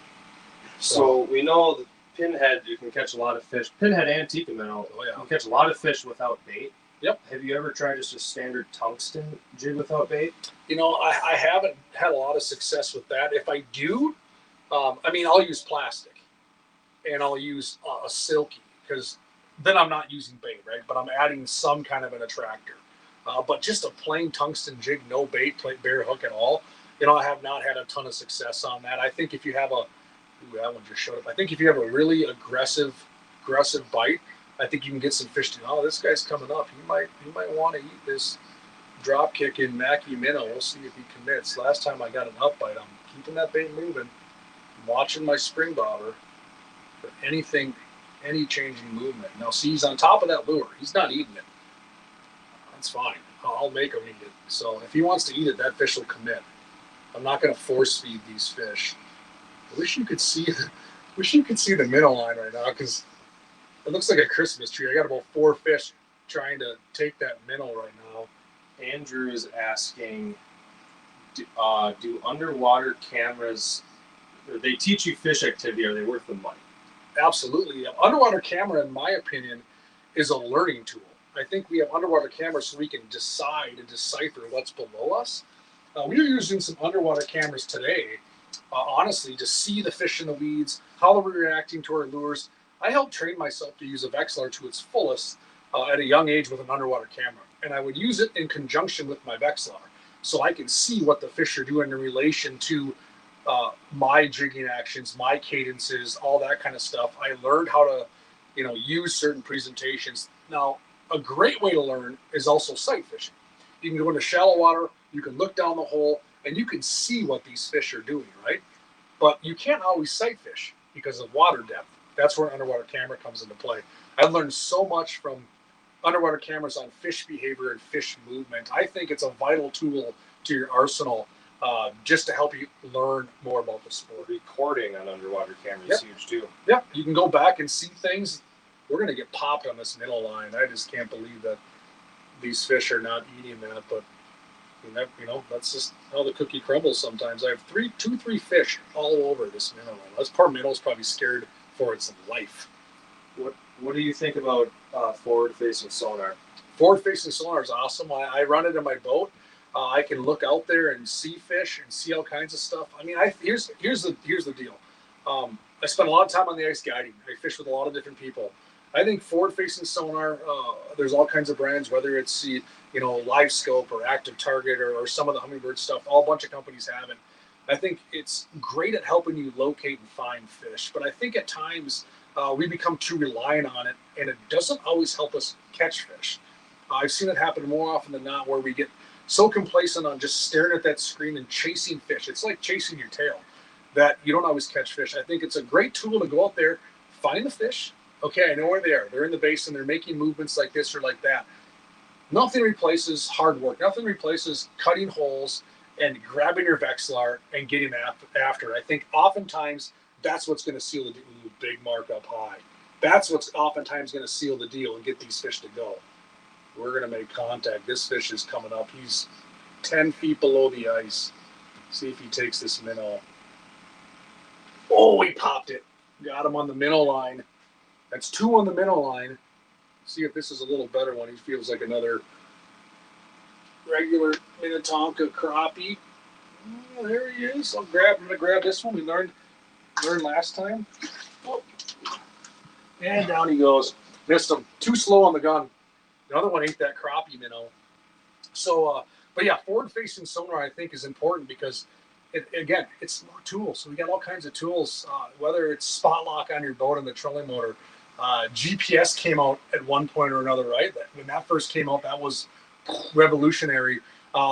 So we know that pinhead, you can catch a lot of fish. Pinhead and tikka minnow, you can catch a lot of fish without bait.
Yep.
Have you ever tried just a standard tungsten jig without bait?
You know, I haven't had a lot of success with that. If I do, I mean, I'll use plastic, and I'll use a silky, because then I'm not using bait, right? But I'm adding some kind of an attractor. But just a plain tungsten jig, no bait, bare hook at all, you know, I have not had a ton of success on that. I think if you have that one just showed up. I think if you have a really aggressive bite, I think you can get some fish to, oh, this guy's coming up. You might want to eat this drop kick in Maki minnow. We'll see if he commits. Last time I got an up bite, I'm keeping that bait moving. I'm watching my spring bobber for anything, any changing movement. Now, see, he's on top of that lure. He's not eating it. That's fine. I'll make him eat it. So if he wants to eat it, that fish will commit. I'm not going to force feed these fish. I wish you could see the minnow line right now, because it looks like a Christmas tree. I got about 4 fish trying to take that minnow right now.
Andrew is asking, do underwater cameras, they teach you fish activity, are they worth the money?
Absolutely. Underwater camera, in my opinion, is a learning tool. I think we have underwater cameras so we can decide and decipher what's below us. We are using some underwater cameras today, honestly, to see the fish in the weeds, how they're reacting to our lures. I helped train myself to use a Vexilar to its fullest at a young age with an underwater camera. And I would use it in conjunction with my Vexilar, so I can see what the fish are doing in relation to my jigging actions, my cadences, all that kind of stuff. I learned how to, use certain presentations. Now, a great way to learn is also sight fishing. You can go into shallow water, you can look down the hole, and you can see what these fish are doing, right? But you can't always sight fish because of water depth. That's where an underwater camera comes into play. I've learned so much from underwater cameras on fish behavior and fish movement. I think it's a vital tool to your arsenal, just to help you learn more about the sport.
Recording on underwater cameras is huge too.
Yep, you can go back and see things. We're going to get popped on this minnow line. I just can't believe that these fish are not eating that, but that's just how the cookie crumbles sometimes. I have two, three fish all over this minnow line. This poor minnow's probably scared for its life.
What do you think about forward-facing sonar?
Forward-facing sonar is awesome. I run it in my boat. I can look out there and see fish and see all kinds of stuff. I mean, here's the deal. I spend a lot of time on the ice guiding. I fish with a lot of different people. I think forward-facing sonar, there's all kinds of brands, whether it's Live Scope or Active Target or some of the Humminbird stuff. All a bunch of companies have it. I think it's great at helping you locate and find fish, but I think at times we become too reliant on it, and it doesn't always help us catch fish. I've seen it happen more often than not, where we get so complacent on just staring at that screen and chasing fish. It's like chasing your tail, that you don't always catch fish. I think it's a great tool to go out there, find the fish. Okay, I know where they are. They're in the basin. They're making movements like this or like that. Nothing replaces hard work. Nothing replaces cutting holes and grabbing your Vexilar and getting after. I think oftentimes that's what's going to seal the deal. Big mark up high. That's what's oftentimes going to seal the deal and get these fish to go. We're going to make contact. This fish is coming up. He's 10 feet below the ice. See if he takes this minnow. Oh, he popped it. Got him on the minnow line. That's 2 on the minnow line. See if this is a little better one. He feels like another regular Minnetonka crappie. Oh, there he is. I'm going to grab this one. We learned last time. Oh. And down he goes. Missed him. Too slow on the gun. The other one ate that crappie minnow. So, but yeah, forward-facing sonar I think is important because, it's more tools. So we got all kinds of tools, whether it's spot lock on your boat and the trolling motor. GPS came out at one point or another, right? When that first came out, that was revolutionary.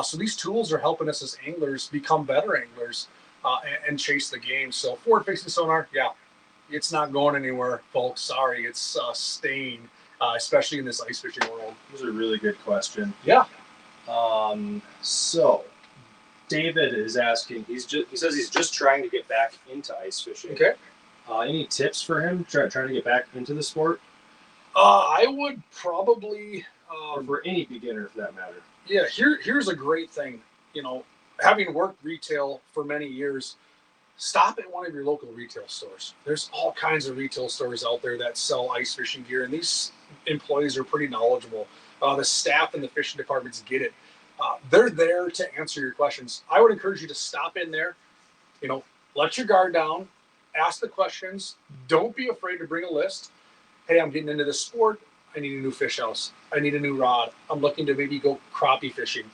So these tools are helping us as anglers become better anglers and chase the game. So forward-facing sonar, yeah, it's not going anywhere, folks. Sorry, it's staying, especially in this ice fishing world.
This is a really good question.
Yeah.
So David is asking. He says he's just trying to get back into ice fishing.
Okay.
Any tips for him trying to get back into the sport?
I would probably,
or for any beginner for that matter.
Yeah. Here's a great thing. You know, having worked retail for many years, stop at one of your local retail stores. There's all kinds of retail stores out there that sell ice fishing gear, and these employees are pretty knowledgeable. The staff in the fishing departments get it. They're there to answer your questions. I would encourage you to stop in there, you know, let your guard down, ask the questions. Don't be afraid to bring a list. Hey, I'm getting into this sport. I need a new fish house. I need a new rod. I'm looking to maybe go crappie fishing.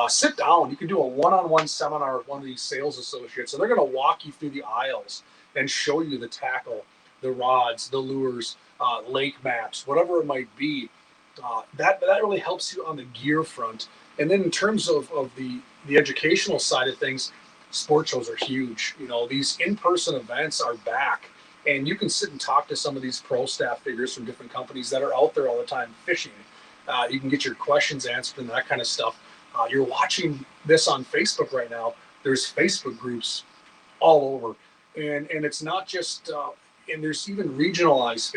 Sit down. You can do a one-on-one seminar with one of these sales associates, and they're going to walk you through the aisles and show you the tackle, the rods, the lures, lake maps, whatever it might be. That really helps you on the gear front. And then in terms of the educational side of things, sport shows are huge. You know, these in-person events are back, and you can sit and talk to some of these pro staff figures from different companies that are out there all the time fishing. You can get your questions answered and that kind of stuff. You're watching this on Facebook right now. There's Facebook groups all over, and it's not just. And there's even regionalized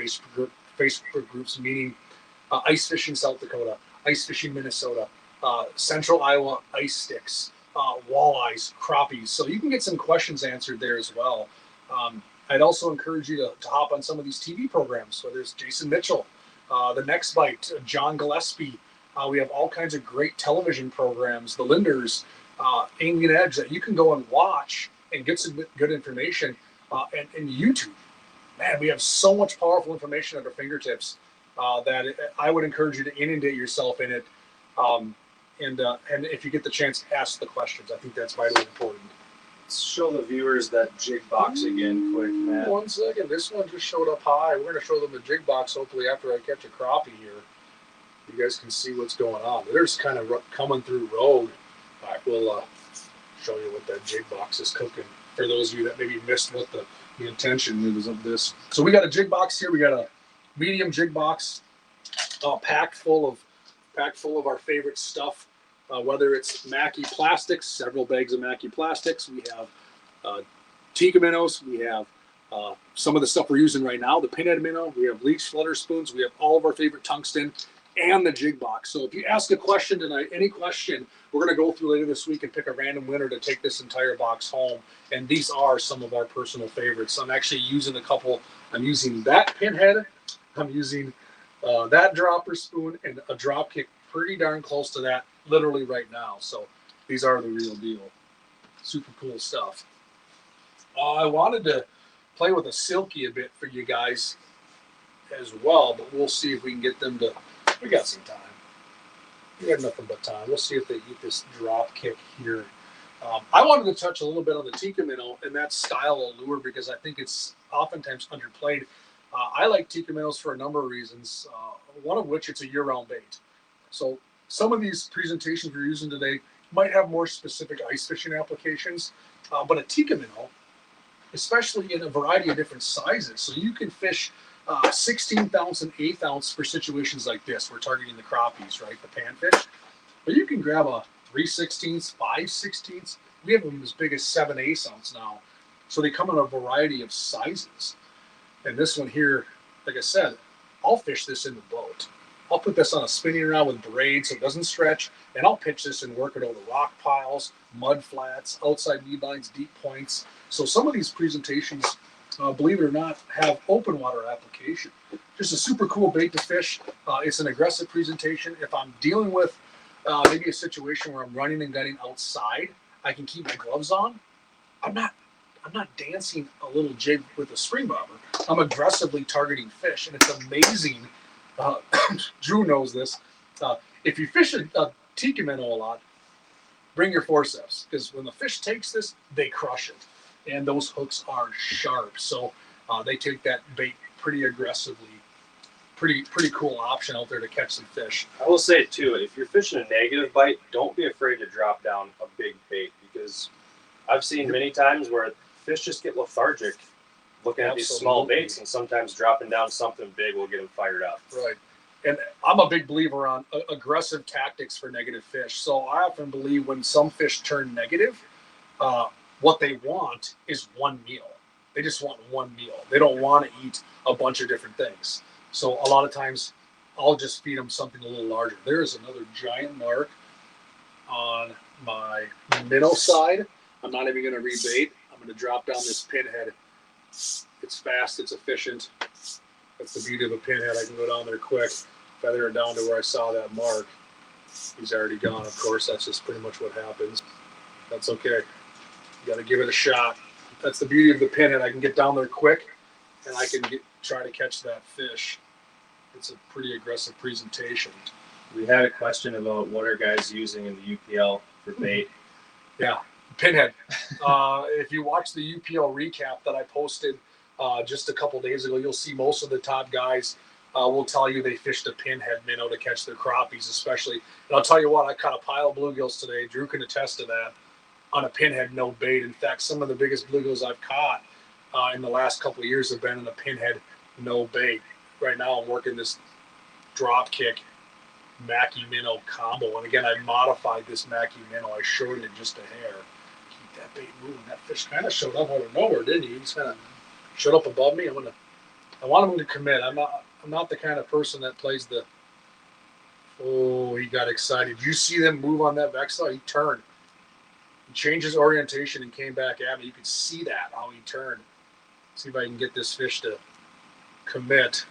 Facebook groups, meaning ice fishing South Dakota, ice fishing Minnesota, Central Iowa ice sticks, walleyes, crappies. So you can get some questions answered there as well. I'd also encourage you to hop on some of these TV programs. So there's Jason Mitchell, The Next Bite, John Gillespie. We have all kinds of great television programs, the Linders, Angling Edge, that you can go and watch and get some good information. And YouTube, man, we have so much powerful information at our fingertips that I would encourage you to inundate yourself in it. And if you get the chance, ask the questions. I think that's vitally important.
Let's show the viewers that jig box again quick, Matt.
1 second. This one just showed up high. We're going to show them the jig box hopefully after I catch a crappie here. You guys can see what's going on. They're just kind of coming through road. All right, we'll show you what that jig box is cooking for those of you that maybe missed what the intention is of this. So we got a jig box here. We got a medium jig box packed full of our favorite stuff. Whether it's Maki plastics, several bags of Maki plastics. We have Tika minnows. We have some of the stuff we're using right now, the Pinhead minnow. We have leech flutter spoons. We have all of our favorite tungsten and the jig box. So if you ask a question tonight, any question, we're going to go through later this week and pick a random winner to take this entire box home. And these are some of our personal favorites. I'm actually using a couple. I'm using that Pinhead. I'm using that dropper spoon and a drop kick pretty darn close to that literally right now. So these are the real deal. Super cool stuff. I wanted to play with a silky a bit for you guys as well, but we'll see if we can get them to. We got some time. We got nothing but time. We'll see if they eat this drop kick here. I wanted to touch a little bit on the Tika minnow and that style of lure because I think it's oftentimes underplayed. I like Tika minnows for a number of reasons, one of which it's a year-round bait. So some of these presentations we're using today might have more specific ice fishing applications, but a Tika minnow, especially in a variety of different sizes, so you can fish 16th ounce and 8th ounce for situations like this. We're targeting the crappies, right, the panfish. But you can grab a 3/16, 5/16. We have them as big as 7/8 ounce now. So they come in a variety of sizes. And this one here, like I said, I'll fish this in the boat. I'll put this on a spinning rod with braid so it doesn't stretch, and I'll pitch this and work it over rock piles, mud flats, outside knee binds, deep points. So some of these presentations, believe it or not, have open water application. Just a super cool bait to fish. It's an aggressive presentation. If I'm dealing with maybe a situation where I'm running and gunning outside, I can keep my gloves on. I'm not dancing a little jig with a spring bobber. I'm aggressively targeting fish, and it's amazing. Drew knows this. If you fish a Tika minnow a lot, bring your forceps, because when the fish takes this, they crush it. And those hooks are sharp, so they take that bait pretty aggressively. pretty cool option out there to catch some fish.
I will say too, if you're fishing a negative bite, don't be afraid to drop down a big bait, because I've seen many times where fish just get lethargic looking at these small baits, and sometimes dropping down something big will get them fired up.
Right. And I'm a big believer on aggressive tactics for negative fish. So I often believe when some fish turn negative, what they want is one meal. They just want one meal. They don't want to eat a bunch of different things. So a lot of times I'll just feed them something a little larger. There is another giant mark on my minnow side. I'm not even going to rebait. I'm going to drop down this pinhead. It's fast. It's efficient. That's the beauty of a pinhead. I can go down there quick, feather it down to where I saw that mark. He's already gone, of course. That's just pretty much what happens. That's okay. You got to give it a shot. That's the beauty of the pinhead. I can get down there quick, and I can try to catch that fish. It's a pretty aggressive presentation.
We had a question about what are guys using in the UPL for bait.
Yeah, pinhead. If you watch the UPL recap that I posted just a couple days ago, you'll see most of the top guys will tell you they fished a pinhead minnow to catch their crappies, especially. And I'll tell you what, I caught a pile of bluegills today. Drew can attest to that on a pinhead no bait. In fact, some of the biggest bluegills I've caught in the last couple of years have been in a pinhead no bait. Right now I'm working this drop kick Maki minnow combo. And again, I modified this Maki minnow. I shortened it just a hair. Keep that bait moving. That fish kind of showed up out of nowhere, didn't he? He just kind of showed up above me. I want him to commit. I'm not the kind of person that plays the, oh, he got excited. Did you see them move on that Vexilar? He turned. He changed his orientation and came back at me. You could see that, how he turned. See if I can get this fish to commit.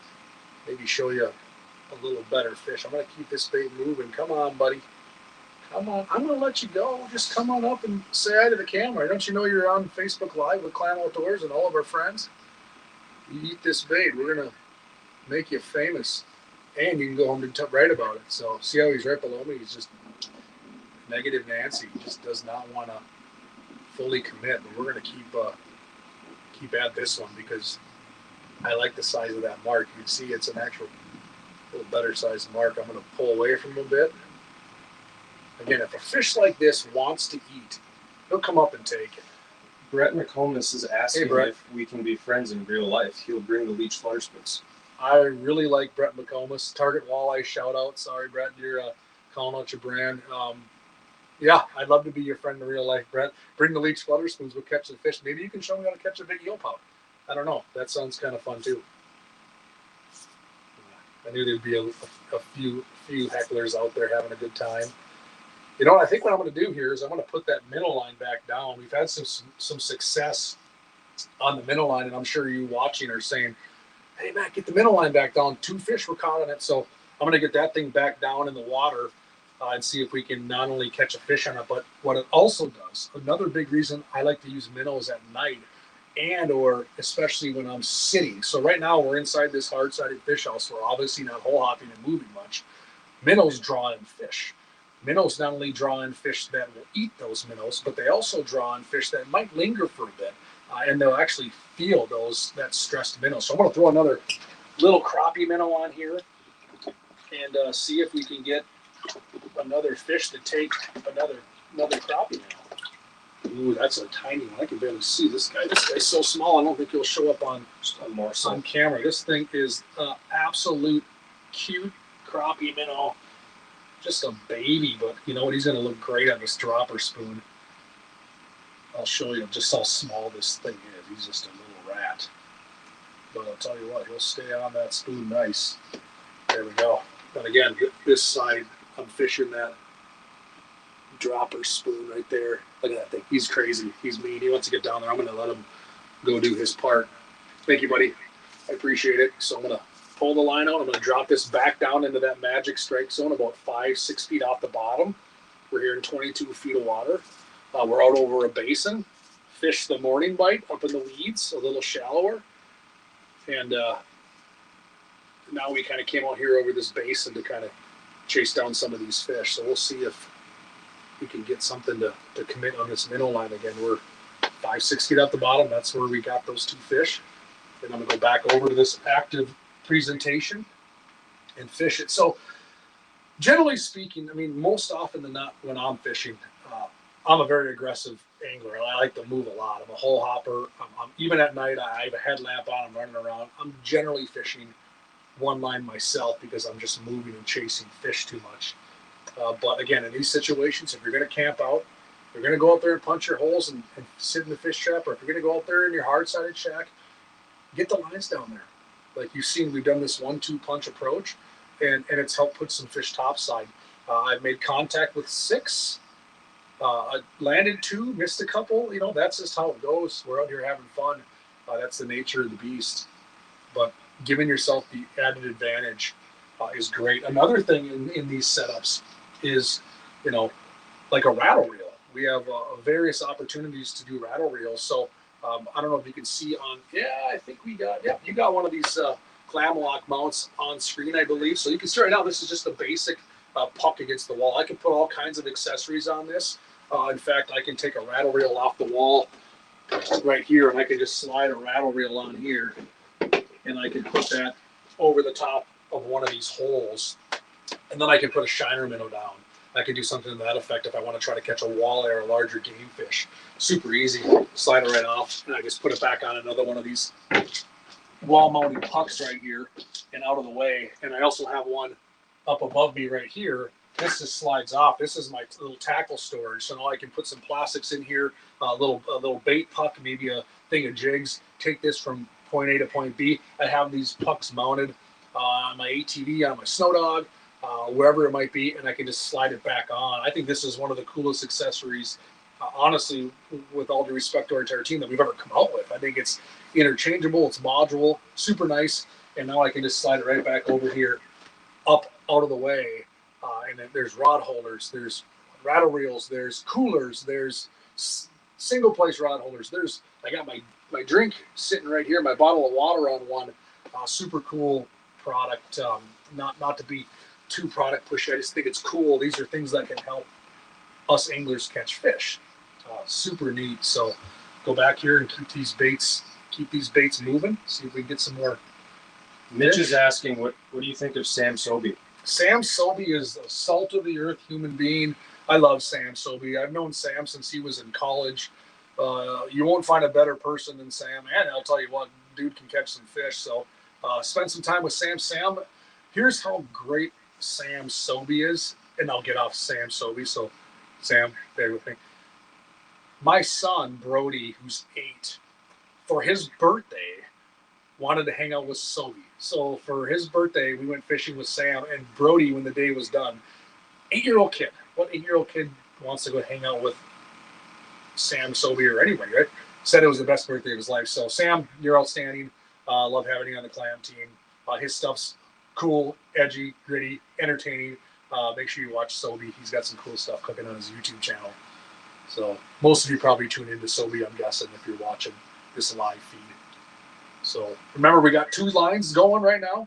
Maybe show you a little better fish. I'm going to keep this bait moving. Come on, buddy. Come on. I'm going to let you go. Just come on up and say hi to the camera. Don't you know you're on Facebook Live with Clam Outdoors and all of our friends? You eat this bait. We're going to make you famous. And you can go home and write about it. So see how he's right below me? He's just negative Nancy. He just does not want to fully commit. But we're going to keep at this one because I like the size of that mark. You can see it's an actual little better sized mark. I'm going to pull away from him a bit. Again, if a fish like this wants to eat, he'll come up and take it.
Brett McComas is asking if we can be friends in real life. He'll bring the leech flutter spoons.
I really like Brett McComas. Target Walleye shout out. Sorry, Brett, you're calling out your brand. Yeah, I'd love to be your friend in real life, Brett. Bring the leech flutter spoons. We'll catch the fish. Maybe you can show me how to catch a big eel pout. I don't know. That sounds kind of fun too. I knew there'd be a few hecklers out there having a good time. You know what? I think what I'm going to do here is I'm going to put that minnow line back down. We've had some success on the minnow line, and I'm sure you watching are saying, "Hey, Matt, get the minnow line back down." 2 fish were caught on it, so I'm going to get that thing back down in the water and see if we can not only catch a fish on it, but what it also does. Another big reason I like to use minnows at night, and or especially when I'm sitting. So right now we're inside this hard-sided fish house. We're obviously not hole hopping and moving much. Minnows draw in fish. Minnows not only draw in fish that will eat those minnows, but they also draw in fish that might linger for a bit, and they'll actually feel that stressed minnow. So I'm going to throw another little crappie minnow on here and see if we can get another fish to take another crappie minnow. Ooh, that's a tiny one. I can barely see this guy. This guy's so small, I don't think he'll show up on camera. This thing is absolute cute crappie minnow. Just a baby, but you know what? He's going to look great on this dropper spoon. I'll show you just how small this thing is. He's just a little rat. But I'll tell you what, he'll stay on that spoon nice. There we go. And again, this side, I'm fishing that dropper spoon right there. Look at that thing. He's crazy. He's mean. He wants to get down there. I'm going to let him go do his part. Thank you, buddy. I appreciate it. So I'm going to pull the line out. I'm going to drop this back down into that magic strike zone about 5-6 feet off the bottom. We're here in 22 feet of water. We're out over a basin. Fish the morning bite up in the weeds, a little shallower. And now we kind of came out here over this basin to kind of chase down some of these fish. So we'll see if we can get something to commit on this minnow line again. We're 5-6 feet off the bottom. That's where we got those 2 fish. And I'm going to go back over to this active presentation and fish it. So generally speaking, I mean, most often than not, when I'm fishing, I'm a very aggressive angler. I like to move a lot. I'm a hole hopper. Even at night, I have a headlamp on. I'm running around. I'm generally fishing one line myself because I'm just moving and chasing fish too much. But again, in these situations, if you're going to camp out, you're going to go out there and punch your holes and sit in the fish trap, or if you're going to go out there in your hard-sided shack, get the lines down there. Like you've seen, we've done this 1-2 punch approach, and it's helped put some fish topside. I've made contact with 6. I landed 2, missed a couple. You know, that's just how it goes. We're out here having fun. That's the nature of the beast. But giving yourself the added advantage is great. Another thing in these setups is, you know, like a rattle reel. We have various opportunities to do rattle reels. So I don't know if you can see on, I think we got, you got one of these clam lock mounts on screen, I believe. So you can see right now, this is just a basic puck against the wall. I can put all kinds of accessories on this. In fact, I can take a rattle reel off the wall right here, and I can just slide a rattle reel on here, and I can put that over the top of one of these holes, and then I can put a shiner minnow down. I can do something to that effect if I want to try to catch a walleye or a larger game fish. Super easy. Slide it right off, and I just put it back on another one of these wall-mounted pucks right here and out of the way. And I also have one up above me right here. This just slides off. This is my little tackle storage. So now I can put some plastics in here, a little bait puck, maybe a thing of jigs. Take this from point A to point B. I have these pucks mounted on my ATV, on my snow dog, wherever it might be, and I can just slide it back on. I think this is one of the coolest accessories, honestly, with all due respect to our entire team, that we've ever come out with. I think it's interchangeable, it's modular, super nice, and now I can just slide it right back over here, up out of the way. And then there's rod holders, there's rattle reels, there's coolers, there's single place rod holders. I got my drink sitting right here, my bottle of water on one. Super cool product. Not to be too product pushy, I just think it's cool. These are things that can help us anglers catch fish. Super neat. So go back here and keep these baits moving. See if we can get some more.
Mitch is asking, what do you think of Sam Sobey?
Sam Sobey is a salt of the earth human being. I love Sam Sobey. I've known Sam since he was in college. You won't find a better person than Sam. And I'll tell you what, dude can catch some fish. So spend some time with Sam. Sam, here's how great Sam Sobey is. And I'll get off Sam Sobey. So Sam, bear with me. My son, Brody, who's 8, for his birthday, wanted to hang out with Sobey. So for his birthday, we went fishing with Sam and Brody when the day was done. 8-year-old kid. What 8-year-old kid wants to go hang out with Sam Sobey or anybody, right? Said it was the best birthday of his life. So Sam, you're outstanding. Love having you on the Clam team. His stuff's cool, edgy, gritty, entertaining. Make sure you watch Sobey. He's got some cool stuff cooking on his YouTube channel. So most of you probably tune into Sobey, I'm guessing, if you're watching this live feed. So remember, we got 2 lines going right now.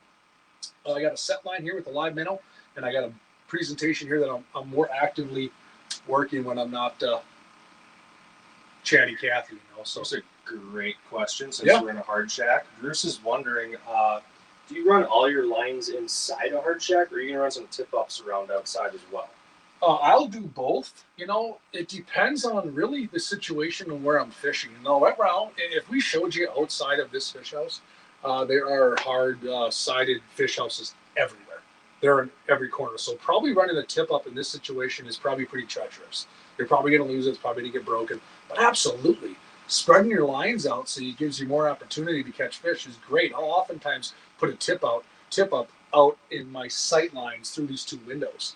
I got a set line here with a live minnow, and I got a presentation here that I'm more actively working when I'm not chatty Cathy. You know, so
that's a great question. Since we're in a hard shack, Bruce is wondering, do you run all your lines inside a hard shack, or are you gonna run some tip ups around outside as well?
I'll do both. You know, it depends on really the situation and where I'm fishing. You know, right now, if we showed you outside of this fish house, there are hard-sided fish houses everywhere. They're in every corner. So probably running a tip up in this situation is probably pretty treacherous. You're probably going to lose it. It's probably going to get broken. But absolutely, spreading your lines out so it gives you more opportunity to catch fish is great. I'll oftentimes put a tip up out in my sight lines through these 2 windows.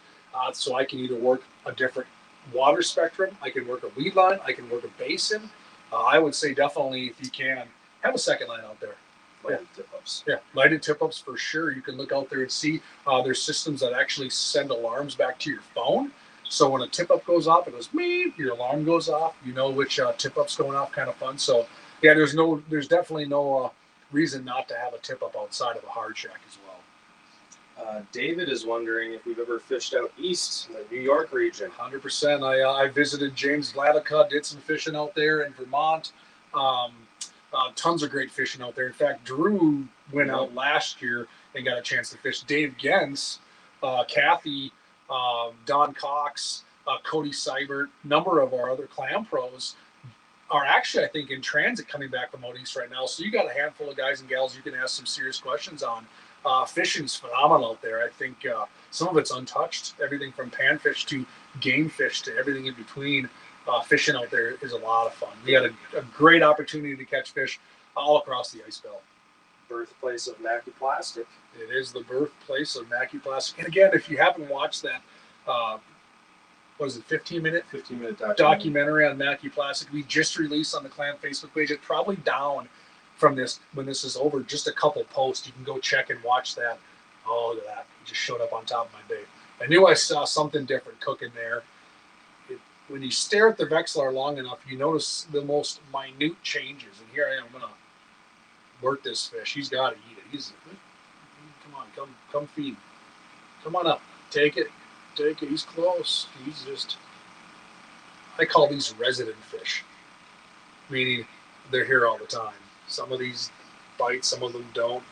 So I can either work a different water spectrum, I can work a weed line, I can work a basin. I would say definitely, if you can, have a second line out there. Lighted tip-ups. Yeah, lighted tip-ups for sure. You can look out there and see there's systems that actually send alarms back to your phone. So when a tip-up goes off, it goes, meep, your alarm goes off. You know which tip-up's going off, kind of fun. So yeah, there's definitely no reason not to have a tip-up outside of a hard shack as well.
David is wondering if we've ever fished out east in the New York region.
100%. I visited James Vladica, did some fishing out there in Vermont. Tons of great fishing out there. In fact, Drew went out last year. and got a chance to fish. Dave Genz, Kathy, Don Cox, Cody Seibert, number of our other clam pros are actually, I think, in transit coming back from out east right now. So you got a handful of guys and gals you can ask some serious questions on. Fishing's phenomenal out there. I think some of it's untouched. Everything from panfish to game fish to everything in between. Fishing out there is a lot of fun. We had a great opportunity to catch fish all across the ice belt.
Birthplace of Maki Plastic.
It is the birthplace of Maki Plastic. And again, if you haven't watched that, what is it, 15-minute documentary on Maki Plastic, we just released on the Clam Facebook page. It's probably down from this when this is over. Just a couple posts. You can go check and watch that. Oh, look at that. It just showed up on top of my bait. I knew I saw something different cooking there. When you stare at the Vexilar long enough, you notice the most minute changes. And here I am going to work this fish. He's got to eat it. Come on, come feed. Come on up. Take it. He's close. He's just, I call these resident fish, meaning they're here all the time. Some of these bite, some of them don't.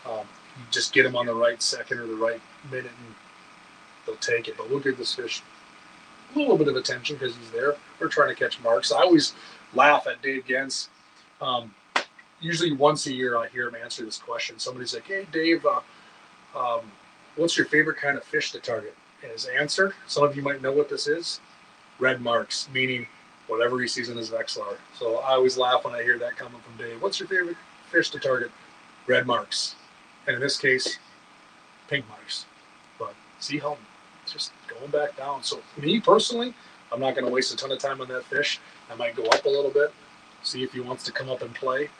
You just get them on the right second or the right minute and they'll take it. But we'll give this fish a little bit of attention because he's there. We're trying to catch marks. I always laugh at Dave Genz. Usually once a year I hear him answer this question. Somebody's like, hey, Dave, what's your favorite kind of fish to target? And his answer, some of you might know what this is, red marks, meaning whatever he sees in his Vexilar. So I always laugh when I hear that coming from Dave. What's your favorite fish to target? Red marks. And in this case, pink marks. But see how it's just going back down. So me personally, I'm not going to waste a ton of time on that fish. I might go up a little bit, see if he wants to come up and play.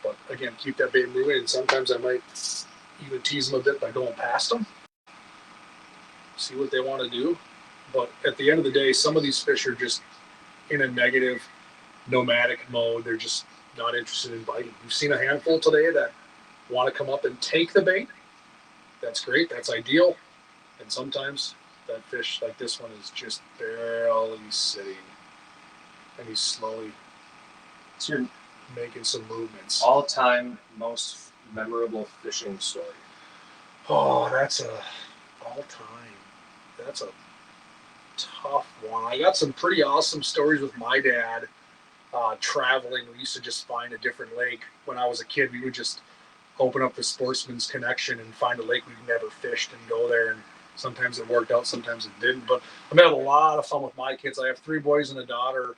But again, keep that bait moving. And sometimes I might even tease him a bit by going past him. See what they want to do. But at the end of the day, some of these fish are just in a negative nomadic mode. They're just not interested in biting. We've seen a handful today that want to come up and take the bait. That's great. That's ideal. And sometimes that fish like this one is just barely sitting. And he's slowly making some movements.
All-time most memorable fishing story.
Oh, that's a all-time. That's a tough one. I got some pretty awesome stories with my dad traveling. We used to just find a different lake. When I was a kid, we would just open up the Sportsman's Connection and find a lake we'd never fished and go there. And sometimes it worked out, sometimes it didn't. But I've had a lot of fun with my kids. I have 3 boys and a daughter,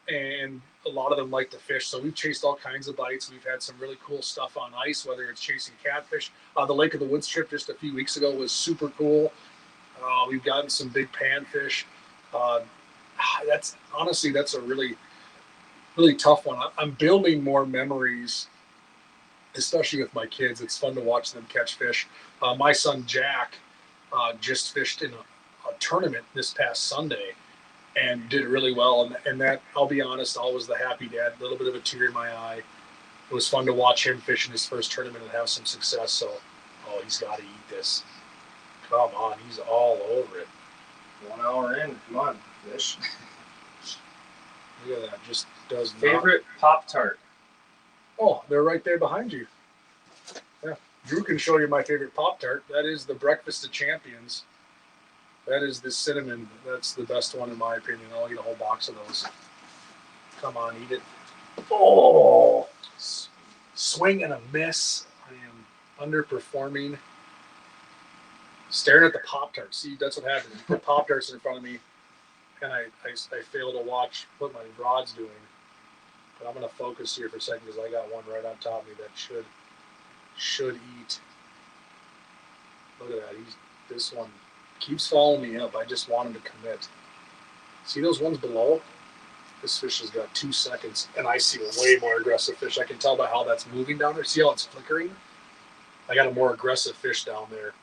and a lot of them like to fish. So we've chased all kinds of bites. We've had some really cool stuff on ice, whether it's chasing catfish. The Lake of the Woods trip just a few weeks ago was super cool. We've gotten some big panfish. That's a really, really tough one. I'm building more memories, especially with my kids. It's fun to watch them catch fish. My son Jack just fished in a tournament this past Sunday and did really well. And that, I'll be honest, I was the happy dad, a little bit of a tear in my eye. It was fun to watch him fish in his first tournament and have some success. So, he's got to eat this. Come on, he's all over it.
1 hour in, come on, fish.
Look at that, just does not.
Favorite Pop-Tart?
Oh, they're right there behind you. Yeah, Drew can show you my favorite Pop-Tart. That is the Breakfast of Champions. That is the cinnamon. That's the best one in my opinion. I'll eat a whole box of those. Come on, eat it. Oh, swing and a miss. I am underperforming. Staring at the Pop-Tart. See, that's what happens. You put Pop-Tarts in front of me, and I fail to watch what my rod's doing. But I'm going to focus here for a second because I got one right on top of me that should eat. Look at that. This one keeps following me up. I just want him to commit. See those ones below? This fish has got 2 seconds, and I see a way more aggressive fish. I can tell by how that's moving down there. See how it's flickering? I got a more aggressive fish down there.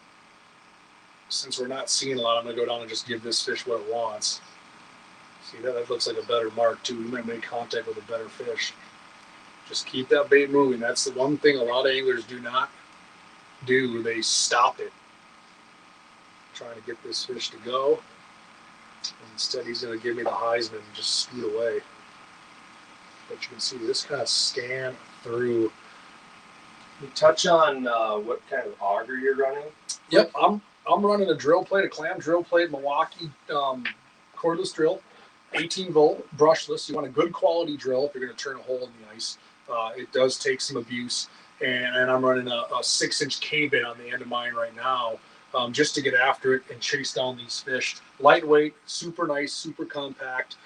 Since we're not seeing a lot, I'm going to go down and just give this fish what it wants. See, that looks like a better mark, too. We might make contact with a better fish. Just keep that bait moving. That's the one thing a lot of anglers do not do. They stop it. Trying to get this fish to go. Instead, he's going to give me the Heisman and just scoot away. But you can see this kind of scan through
you touch on what kind of auger you're running?
Yep, I'm running a drill plate, a clam drill plate, Milwaukee cordless drill, 18 volt, brushless. You want a good quality drill if you're going to turn a hole in the ice. It does take some abuse, and I'm running a 6-inch K-bit on the end of mine right now, just to get after it and chase down these fish. Lightweight, super nice, super compact,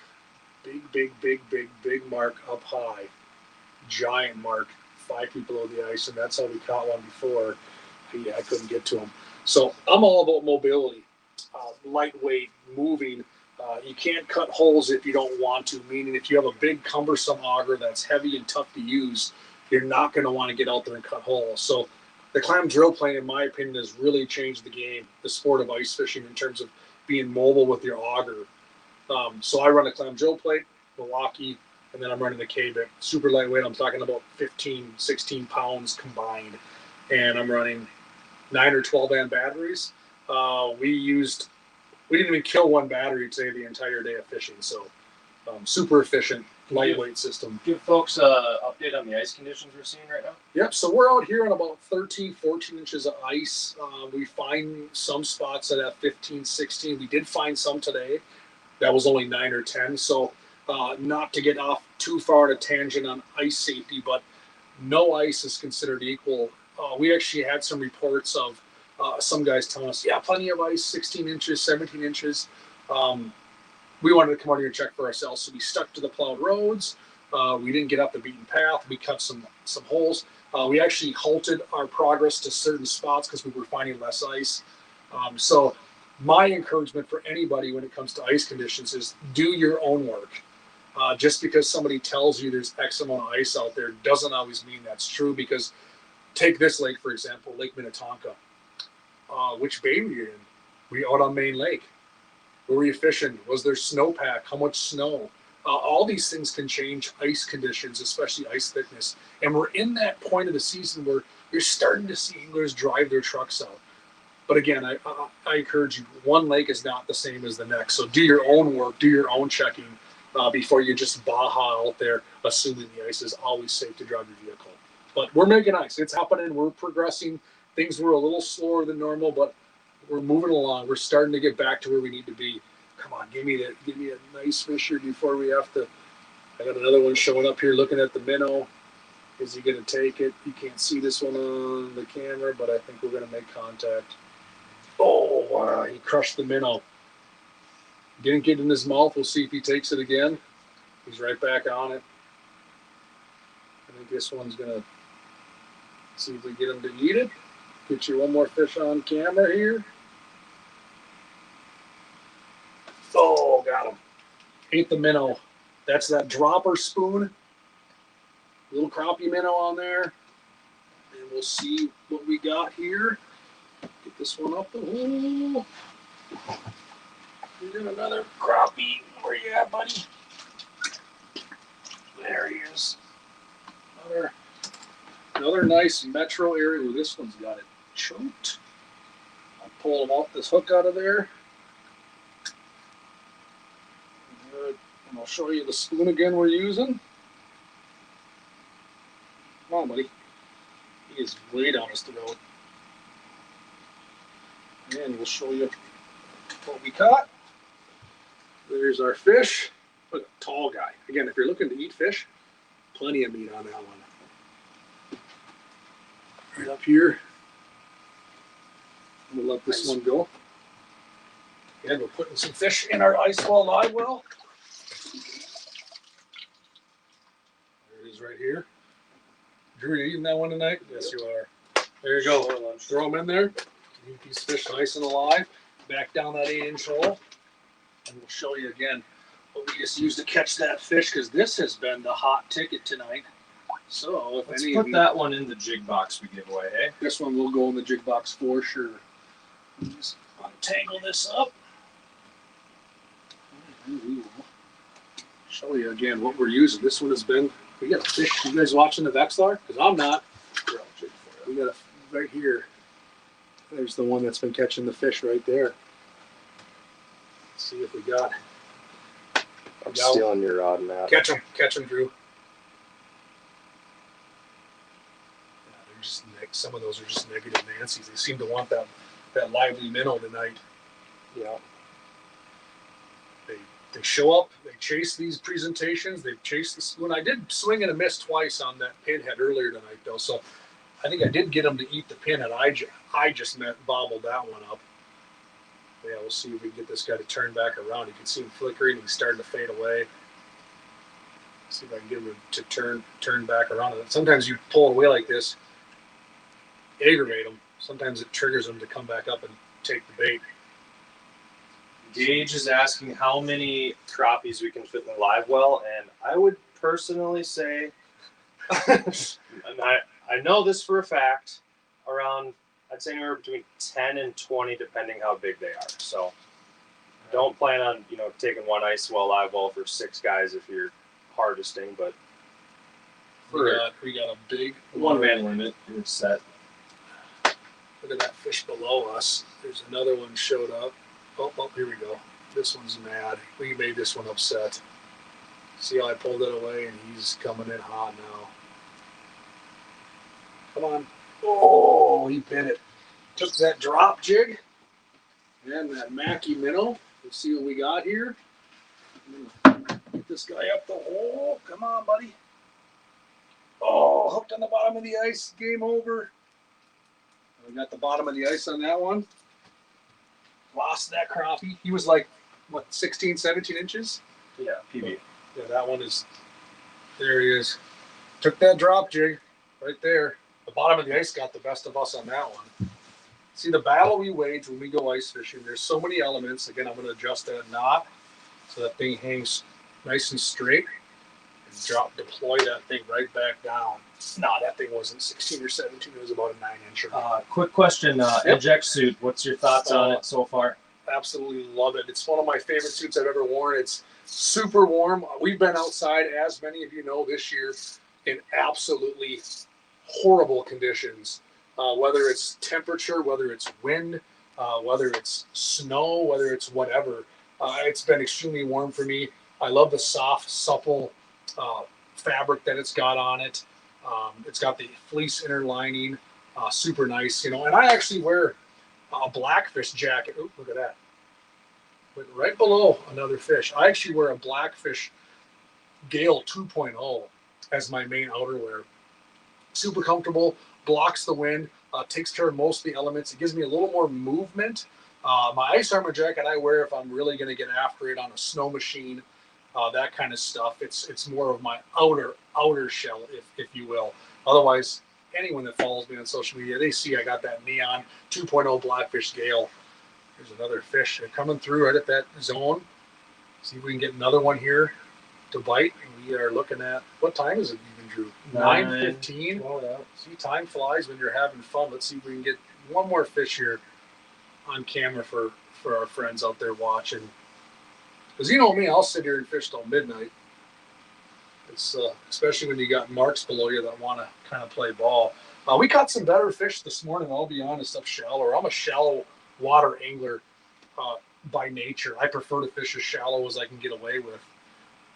big mark up high, giant mark, 5 feet below the ice, and that's how we caught one before. Yeah, I couldn't get to him. So I'm all about mobility, lightweight, moving. You can't cut holes if you don't want to, meaning if you have a big cumbersome auger that's heavy and tough to use, you're not going to want to get out there and cut holes. So the clam drill plate, in my opinion, has really changed the game, the sport of ice fishing, in terms of being mobile with your auger. So I run a clam drill plate, Milwaukee, and then I'm running the K-bit. Super lightweight. I'm talking about 15, 16 pounds combined. And I'm running 9 or 12 amp batteries. We didn't even kill one battery today the entire day of fishing. So super efficient, lightweight system.
Give folks an update on the ice conditions we're seeing right now.
Yep, so we're out here on about 13, 14 inches of ice. We find some spots that have 15, 16. We did find some today. That was only 9 or 10. So not to get off too far on a tangent on ice safety, but no ice is considered equal. We actually had some reports of some guys telling us, yeah, plenty of ice, 16 inches, 17 inches. We wanted to come out here and check for ourselves, so we stuck to the plowed roads. We didn't get up the beaten path. We cut some holes. We actually halted our progress to certain spots because we were finding less ice. So my encouragement for anybody when it comes to ice conditions is do your own work. Just because somebody tells you there's X amount of ice out there doesn't always mean that's true, because take this lake, for example, Lake Minnetonka. Which bay were you in? Were you out on Main Lake? Where were you fishing? Was there snowpack? How much snow? All these things can change ice conditions, especially ice thickness. And we're in that point of the season where you're starting to see anglers drive their trucks out. But again, I encourage you, one lake is not the same as the next. So do your own work, do your own checking before you just baja out there, assuming the ice is always safe to drive your vehicle. But we're making ice. It's happening. We're progressing. Things were a little slower than normal, but we're moving along. We're starting to get back to where we need to be. Come on, give me a nice fish here before we have to. I got another one showing up here looking at the Mino. Is he going to take it? You can't see this one on the camera, but I think we're going to make contact. Oh, wow, he crushed the Mino. Didn't get in his mouth. We'll see if he takes it again. He's right back on it. I think this one's going to see if we get him to eat it. Get you one more fish on camera here. Oh, got him. Ate the minnow. That's that dropper spoon. Little crappie minnow on there. And we'll see what we got here. Get this one up the hole. We got another crappie. Where you at, buddy? There he is. Another nice metro area. Ooh, this one's got it choked. I'll pull him off this hook out of there. Good. And I'll show you the spoon again we're using. Come on, buddy. He is way down his throat. And we'll show you what we caught. There's our fish. Look, tall guy. Again, if you're looking to eat fish, plenty of meat on that one. Right up here. We'll let this one go. And we're putting some fish in our Icewell Livewell. There it is right here. Drew, are you eating that one tonight? Yes, you are. There you go. Throw them in there. Keep these fish nice and alive. Back down that 8-inch hole. And we'll show you again what we just used to catch that fish, because this has been the hot ticket tonight. So if
let's
any
put
of you,
that one in the jig box we give away, hey?
this one will go in the jig box for sure. Just untangle this up. And we will show you again what we're using. This one has been, we got a fish. You guys watching the Vexilar? Because I'm not. We got a right here. There's the one that's been catching the fish right there. Let's see if we got.
I'm stealing your rod, Matt.
Catch him, Drew. Yeah, they're just some of those are just negative Nancy's. They seem to want that lively minnow tonight.
Yeah.
They show up, they chase these presentations, they've chased this. When I did swing and a miss twice on that pinhead earlier tonight, though, so I think I did get them to eat the pinhead. I just bobbled that one up. Yeah, we'll see if we can get this guy to turn back around. You can see him flickering. He's starting to fade away. See if I can get him to turn back around. And sometimes you pull away like this, aggravate him. Sometimes it triggers him to come back up and take the bait.
Gage is asking how many crappies we can fit in the live well, and I would personally say, and I know this for a fact, around, I'd say anywhere between 10 and 20, depending how big they are. So don't plan on, taking one ice well live well for 6 guys if you're harvesting, but
We got a big
one man limit is set.
Look at that fish below us. There's another one showed up. Oh, here we go. This one's mad. We made this one upset. See how I pulled it away, and he's coming in hot now. Come on. Oh, he bit it. Took that drop jig and that Maki minnow. Let's see what we got here. I'm gonna get this guy up the hole. Come on, buddy. Oh, hooked on the bottom of the ice. Game over. We got the bottom of the ice on that one. Lost that crappie. He was like, what, 16, 17 inches?
Yeah, PB.
Yeah, that one is, there he is. Took that drop jig right there. The bottom of the ice got the best of us on that one. See, the battle we wage when we go ice fishing, there's so many elements. Again, I'm going to adjust that knot so that thing hangs nice and straight. And deploy that thing right back down. No, that thing wasn't 16 or 17. It was about a 9-incher.
Quick question, Eject suit. What's your thoughts on it so far?
Absolutely love it. It's one of my favorite suits I've ever worn. It's super warm. We've been outside, as many of you know, this year in absolutely horrible conditions. Whether it's temperature, whether it's wind, whether it's snow, whether it's whatever. It's been extremely warm for me. I love the soft, supple fabric that it's got on it. It's got the fleece inner lining, super nice, And I actually wear a blackfish jacket. Ooh, look at that. Went right below another fish. I actually wear a blackfish Gale 2.0 as my main outerwear. Super comfortable, blocks the wind, takes care of most of the elements. It gives me a little more movement. My ice armor jacket I wear if I'm really going to get after it on a snow machine. That kind of stuff. It's more of my outer shell, if you will. Otherwise, anyone that follows me on social media, they see I got that neon 2.0 blackfish Gale. There's another fish. They're coming through right at that zone. See if we can get another one here to bite. We are looking at, what time is it even, Drew? 9:15.
Oh, yeah.
See, time flies when you're having fun. Let's see if we can get one more fish here on camera for our friends out there watching. Because you know me, I'll sit here and fish till midnight. It's especially when you got marks below you that want to kind of play ball. We caught some better fish this morning, I'll be honest, up shallower. I'm a shallow water angler by nature. I prefer to fish as shallow as I can get away with.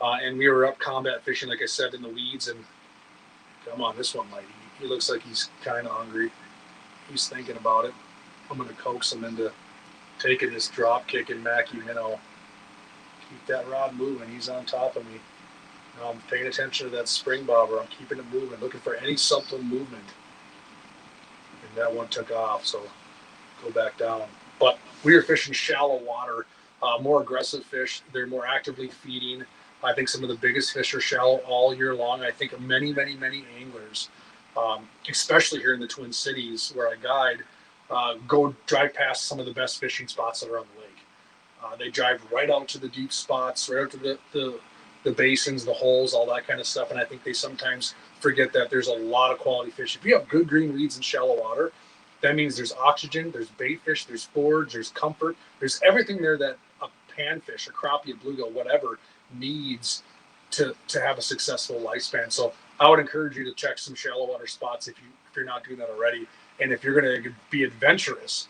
And we were up combat fishing, like I said, in the weeds. And come on, this one might eat. He looks like he's kind of hungry. He's thinking about it. I'm going to coax him into taking this drop kick and Maki minnow. Keep that rod moving. He's on top of me. Now I'm paying attention to that spring bobber. I'm keeping it moving, looking for any subtle movement. And that one took off, so go back down. But we are fishing shallow water, more aggressive fish. They're more actively feeding. I think some of the biggest fish are shallow all year long. I think many, many, many anglers, especially here in the Twin Cities where I guide, go drive past some of the best fishing spots that are on the lake. They drive right out to the deep spots, right out to the basins, the holes, all that kind of stuff. And I think they sometimes forget that there's a lot of quality fish. If you have good green reeds in shallow water, that means there's oxygen, there's bait fish, there's forage, there's comfort. There's everything there that a panfish, a crappie, a bluegill, whatever, needs to have a successful lifespan. So I would encourage you to check some shallow water spots if you're not doing that already. And if you're going to be adventurous,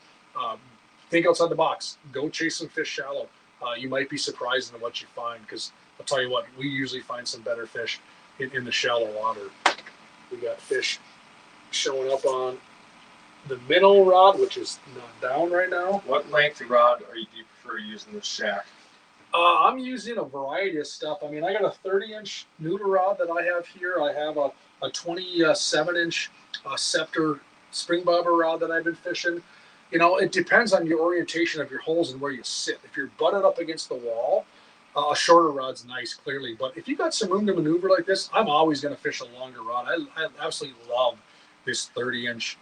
think outside the box. Go chase some fish shallow. You might be surprised in what you find, because I'll tell you what, we usually find some better fish in the shallow water. We got fish showing up on the Mino rod, which is not down right now.
What length rod do you prefer to use in the shack?
I'm using a variety of stuff. I mean, I got a 30-inch Noodle rod that I have here. I have a 27-inch Scepter spring bobber rod that I've been fishing. You know, it depends on your orientation of your holes and where you sit. If you're butted up against the wall, a shorter rod's nice, clearly. But if you got some room to maneuver like this, I'm always going to fish a longer rod. I absolutely love this 30-inch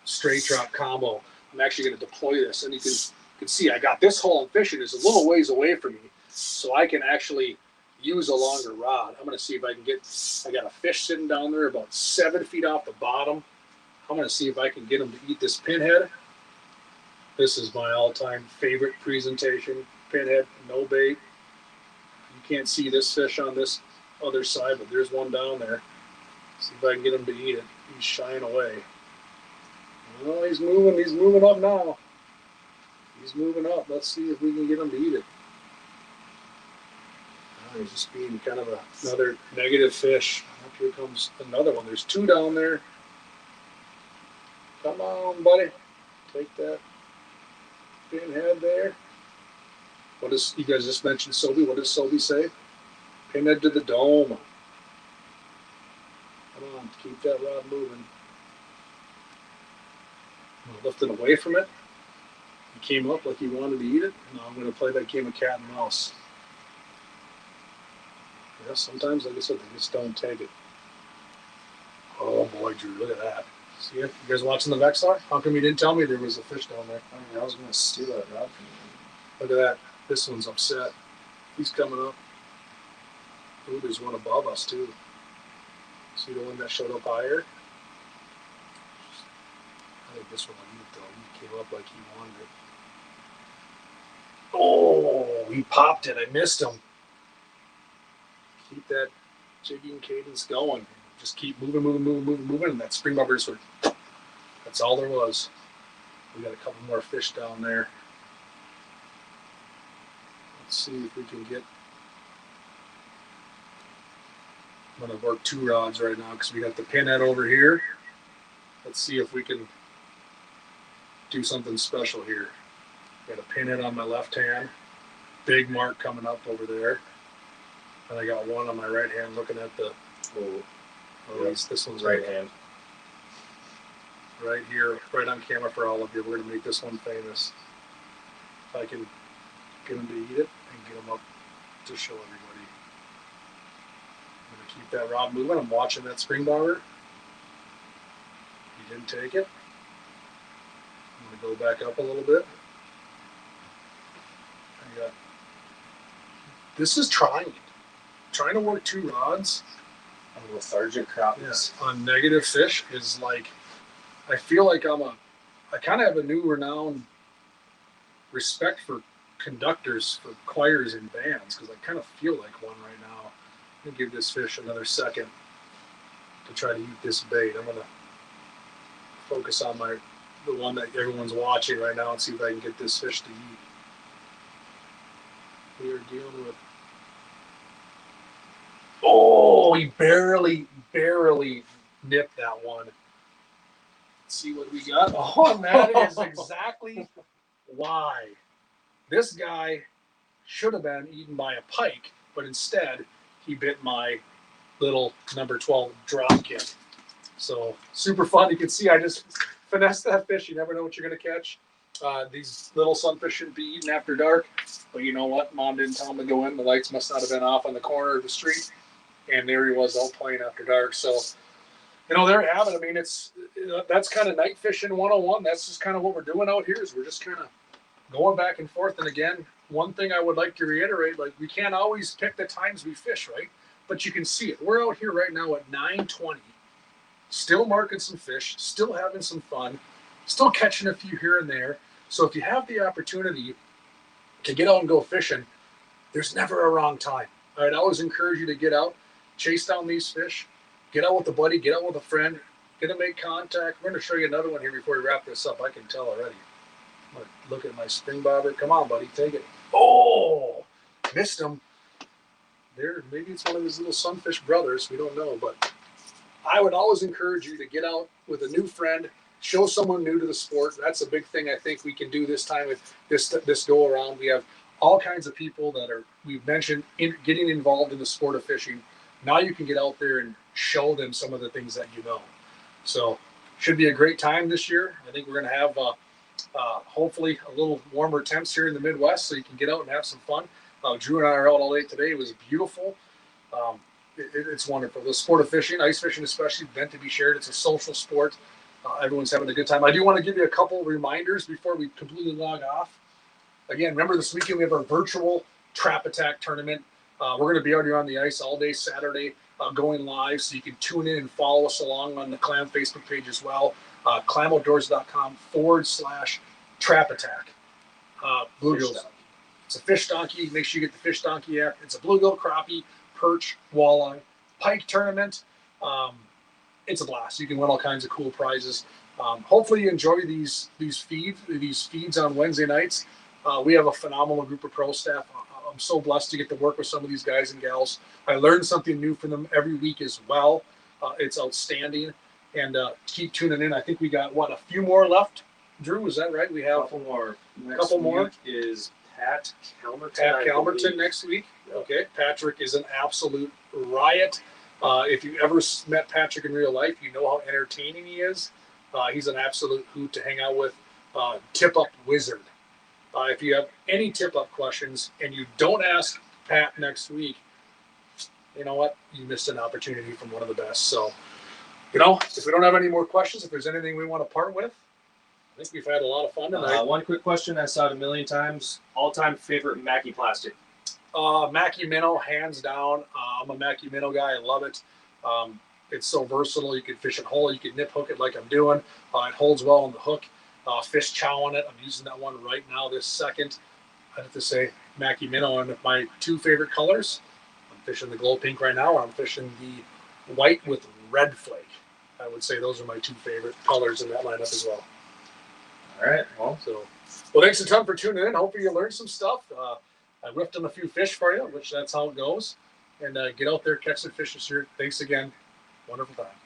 straight drop combo. I'm actually going to deploy this, and you can see I got this hole I'm fishing is a little ways away from me, so I can actually use a longer rod. I'm going to see if I can get, I got a fish sitting down there about 7 feet off the bottom. I'm going to see if I can get him to eat this pinhead. This is my all-time favorite presentation. Pinhead, no bait. You can't see this fish on this other side, but there's one down there. See if I can get him to eat it. He's shying away. Well, he's moving up now. He's moving up. Let's see if we can get him to eat it. Oh, he's just being kind of another negative fish. Up here comes another one. There's two down there. Come on, buddy. Take that pinhead there. What is, you guys just mentioned Sobe. What does Sobe say? Pinhead to the dome. Come on, keep that rod moving. Lift it away from it. He came up like he wanted to eat it. Now I'm going to play that game of cat and mouse. Yeah, sometimes, like I said, they just don't take it. Oh boy, Drew, look at that. See it? You guys watching the Vexilar? How come you didn't tell me there was a fish down there?
I mean, I was going to steal that rod from you.
Look at that. This one's upset. He's coming up. Ooh, there's one above us too. See the one that showed up higher? I think this one will eat it though. He came up like he wanted it. Oh, he popped it. I missed him. Keep that jigging cadence going. Just keep moving, and that spring bobber sort of, that's all there was. We got a couple more fish down there. Let's see if we can get, I'm going to work two rods right now because we got the pinhead over here. Let's see if we can do something special here. Got a pinhead on my left hand, big mark coming up over there, and I got one on my right hand looking at the, this one's
Right hand.
Right here, right on camera for all of you. We're going to make this one famous. If I can get him to eat it and get him up to show everybody. I'm going to keep that rod moving. I'm watching that spring bobber. He didn't take it. I'm going to go back up a little bit. This is trying to work two rods
On lethargic crappies.
on negative fish is like, I feel like I kind of have a new renowned respect for conductors, for choirs and bands, because I kind of feel like one right now. I'm going to give this fish another second to try to eat this bait. I'm going to focus on the one that everyone's watching right now and see if I can get this fish to eat. We are dealing with, oh, he barely nipped that one. Let's see what we got. Oh, and that is exactly why this guy should have been eaten by a pike, but instead he bit my little number 12 drop kit. So super fun. You can see I just finessed that fish. You never know what you're going to catch. These little sunfish shouldn't be eaten after dark, but you know what? Mom didn't tell him to go in. The lights must not have been off on the corner of the street, and there he was out playing after dark. So, you know, there you have it. I mean, that's kind of night fishing 101. That's just kind of what we're doing out here is we're just kind of going back and forth. And again, one thing I would like to reiterate, like we can't always pick the times we fish, right? But you can see it. We're out here right now at 9:20, still marking some fish, still having some fun, still catching a few here and there. So if you have the opportunity to get out and go fishing, there's never a wrong time. I'd always encourage you to get out, chase down these fish, get out with a buddy, get out with a friend, get to make contact. We're going to show you another one here before we wrap this up. I can tell already. I'm going to look at my spring bobber. Come on, buddy, take it. Oh, missed him. There, maybe it's one of his little sunfish brothers. We don't know, but I would always encourage you to get out with a new friend, show someone new to the sport. That's a big thing I think we can do this time with this go around. We have all kinds of people that are, we've mentioned, getting involved in the sport of fishing. Now you can get out there and show them some of the things that you know. So should be a great time this year. I think we're going to have hopefully a little warmer temps here in the Midwest, so you can get out and have some fun. Drew and I are out all day today. It was beautiful. It's wonderful. The sport of fishing, ice fishing especially, meant to be shared. It's a social sport. Everyone's having a good time. I do want to give you a couple reminders before we completely log off. Again, remember this weekend we have our virtual Trap Attack tournament. We're going to be out here on the ice all day Saturday, going live, so you can tune in and follow us along on the Clam Facebook page as well. clamoutdoors.com/Trap Attack. Bluegills. It's a fish donkey. Make sure you get the fish donkey app. It's a bluegill, crappie, perch, walleye, pike tournament. It's a blast. You can win all kinds of cool prizes. Hopefully you enjoy these feeds on Wednesday nights. We have a phenomenal group of pro staff. I'm so blessed to get to work with some of these guys and gals. I learn something new from them every week as well. It's outstanding. And keep tuning in. I think we got, a few more left? Drew, is that right? We have
a couple more.
Next week
is Pat Calmerton.
Pat Calmerton next week. Okay. Patrick is an absolute riot. If you ever met Patrick in real life, you know how entertaining he is. He's an absolute hoot to hang out with. Tip-up wizard. If you have any tip-up questions and you don't ask Pat next week, you know what? You missed an opportunity from one of the best. So, if we don't have any more questions, if there's anything we want to part with, I think we've had a lot of fun tonight.
One quick question I saw it a million times. All-time favorite Maki plastic?
Maki Mino, hands down. I'm a Maki Mino guy. I love it. It's so versatile. You can fish it whole. You can nip hook it like I'm doing. It holds well on the hook. Fish chow on it. I'm using that one right now this second. I have to say Maki Mino. And my two favorite colors, I'm fishing the glow pink right now, or I'm fishing the white with red flake. I would say those are my two favorite colors in that lineup as well.
All right. Well,
thanks a ton for tuning in. Hopefully you learned some stuff. I whipped on a few fish for you, which that's how it goes. And get out there, catch some fish this year. Thanks again. Wonderful time.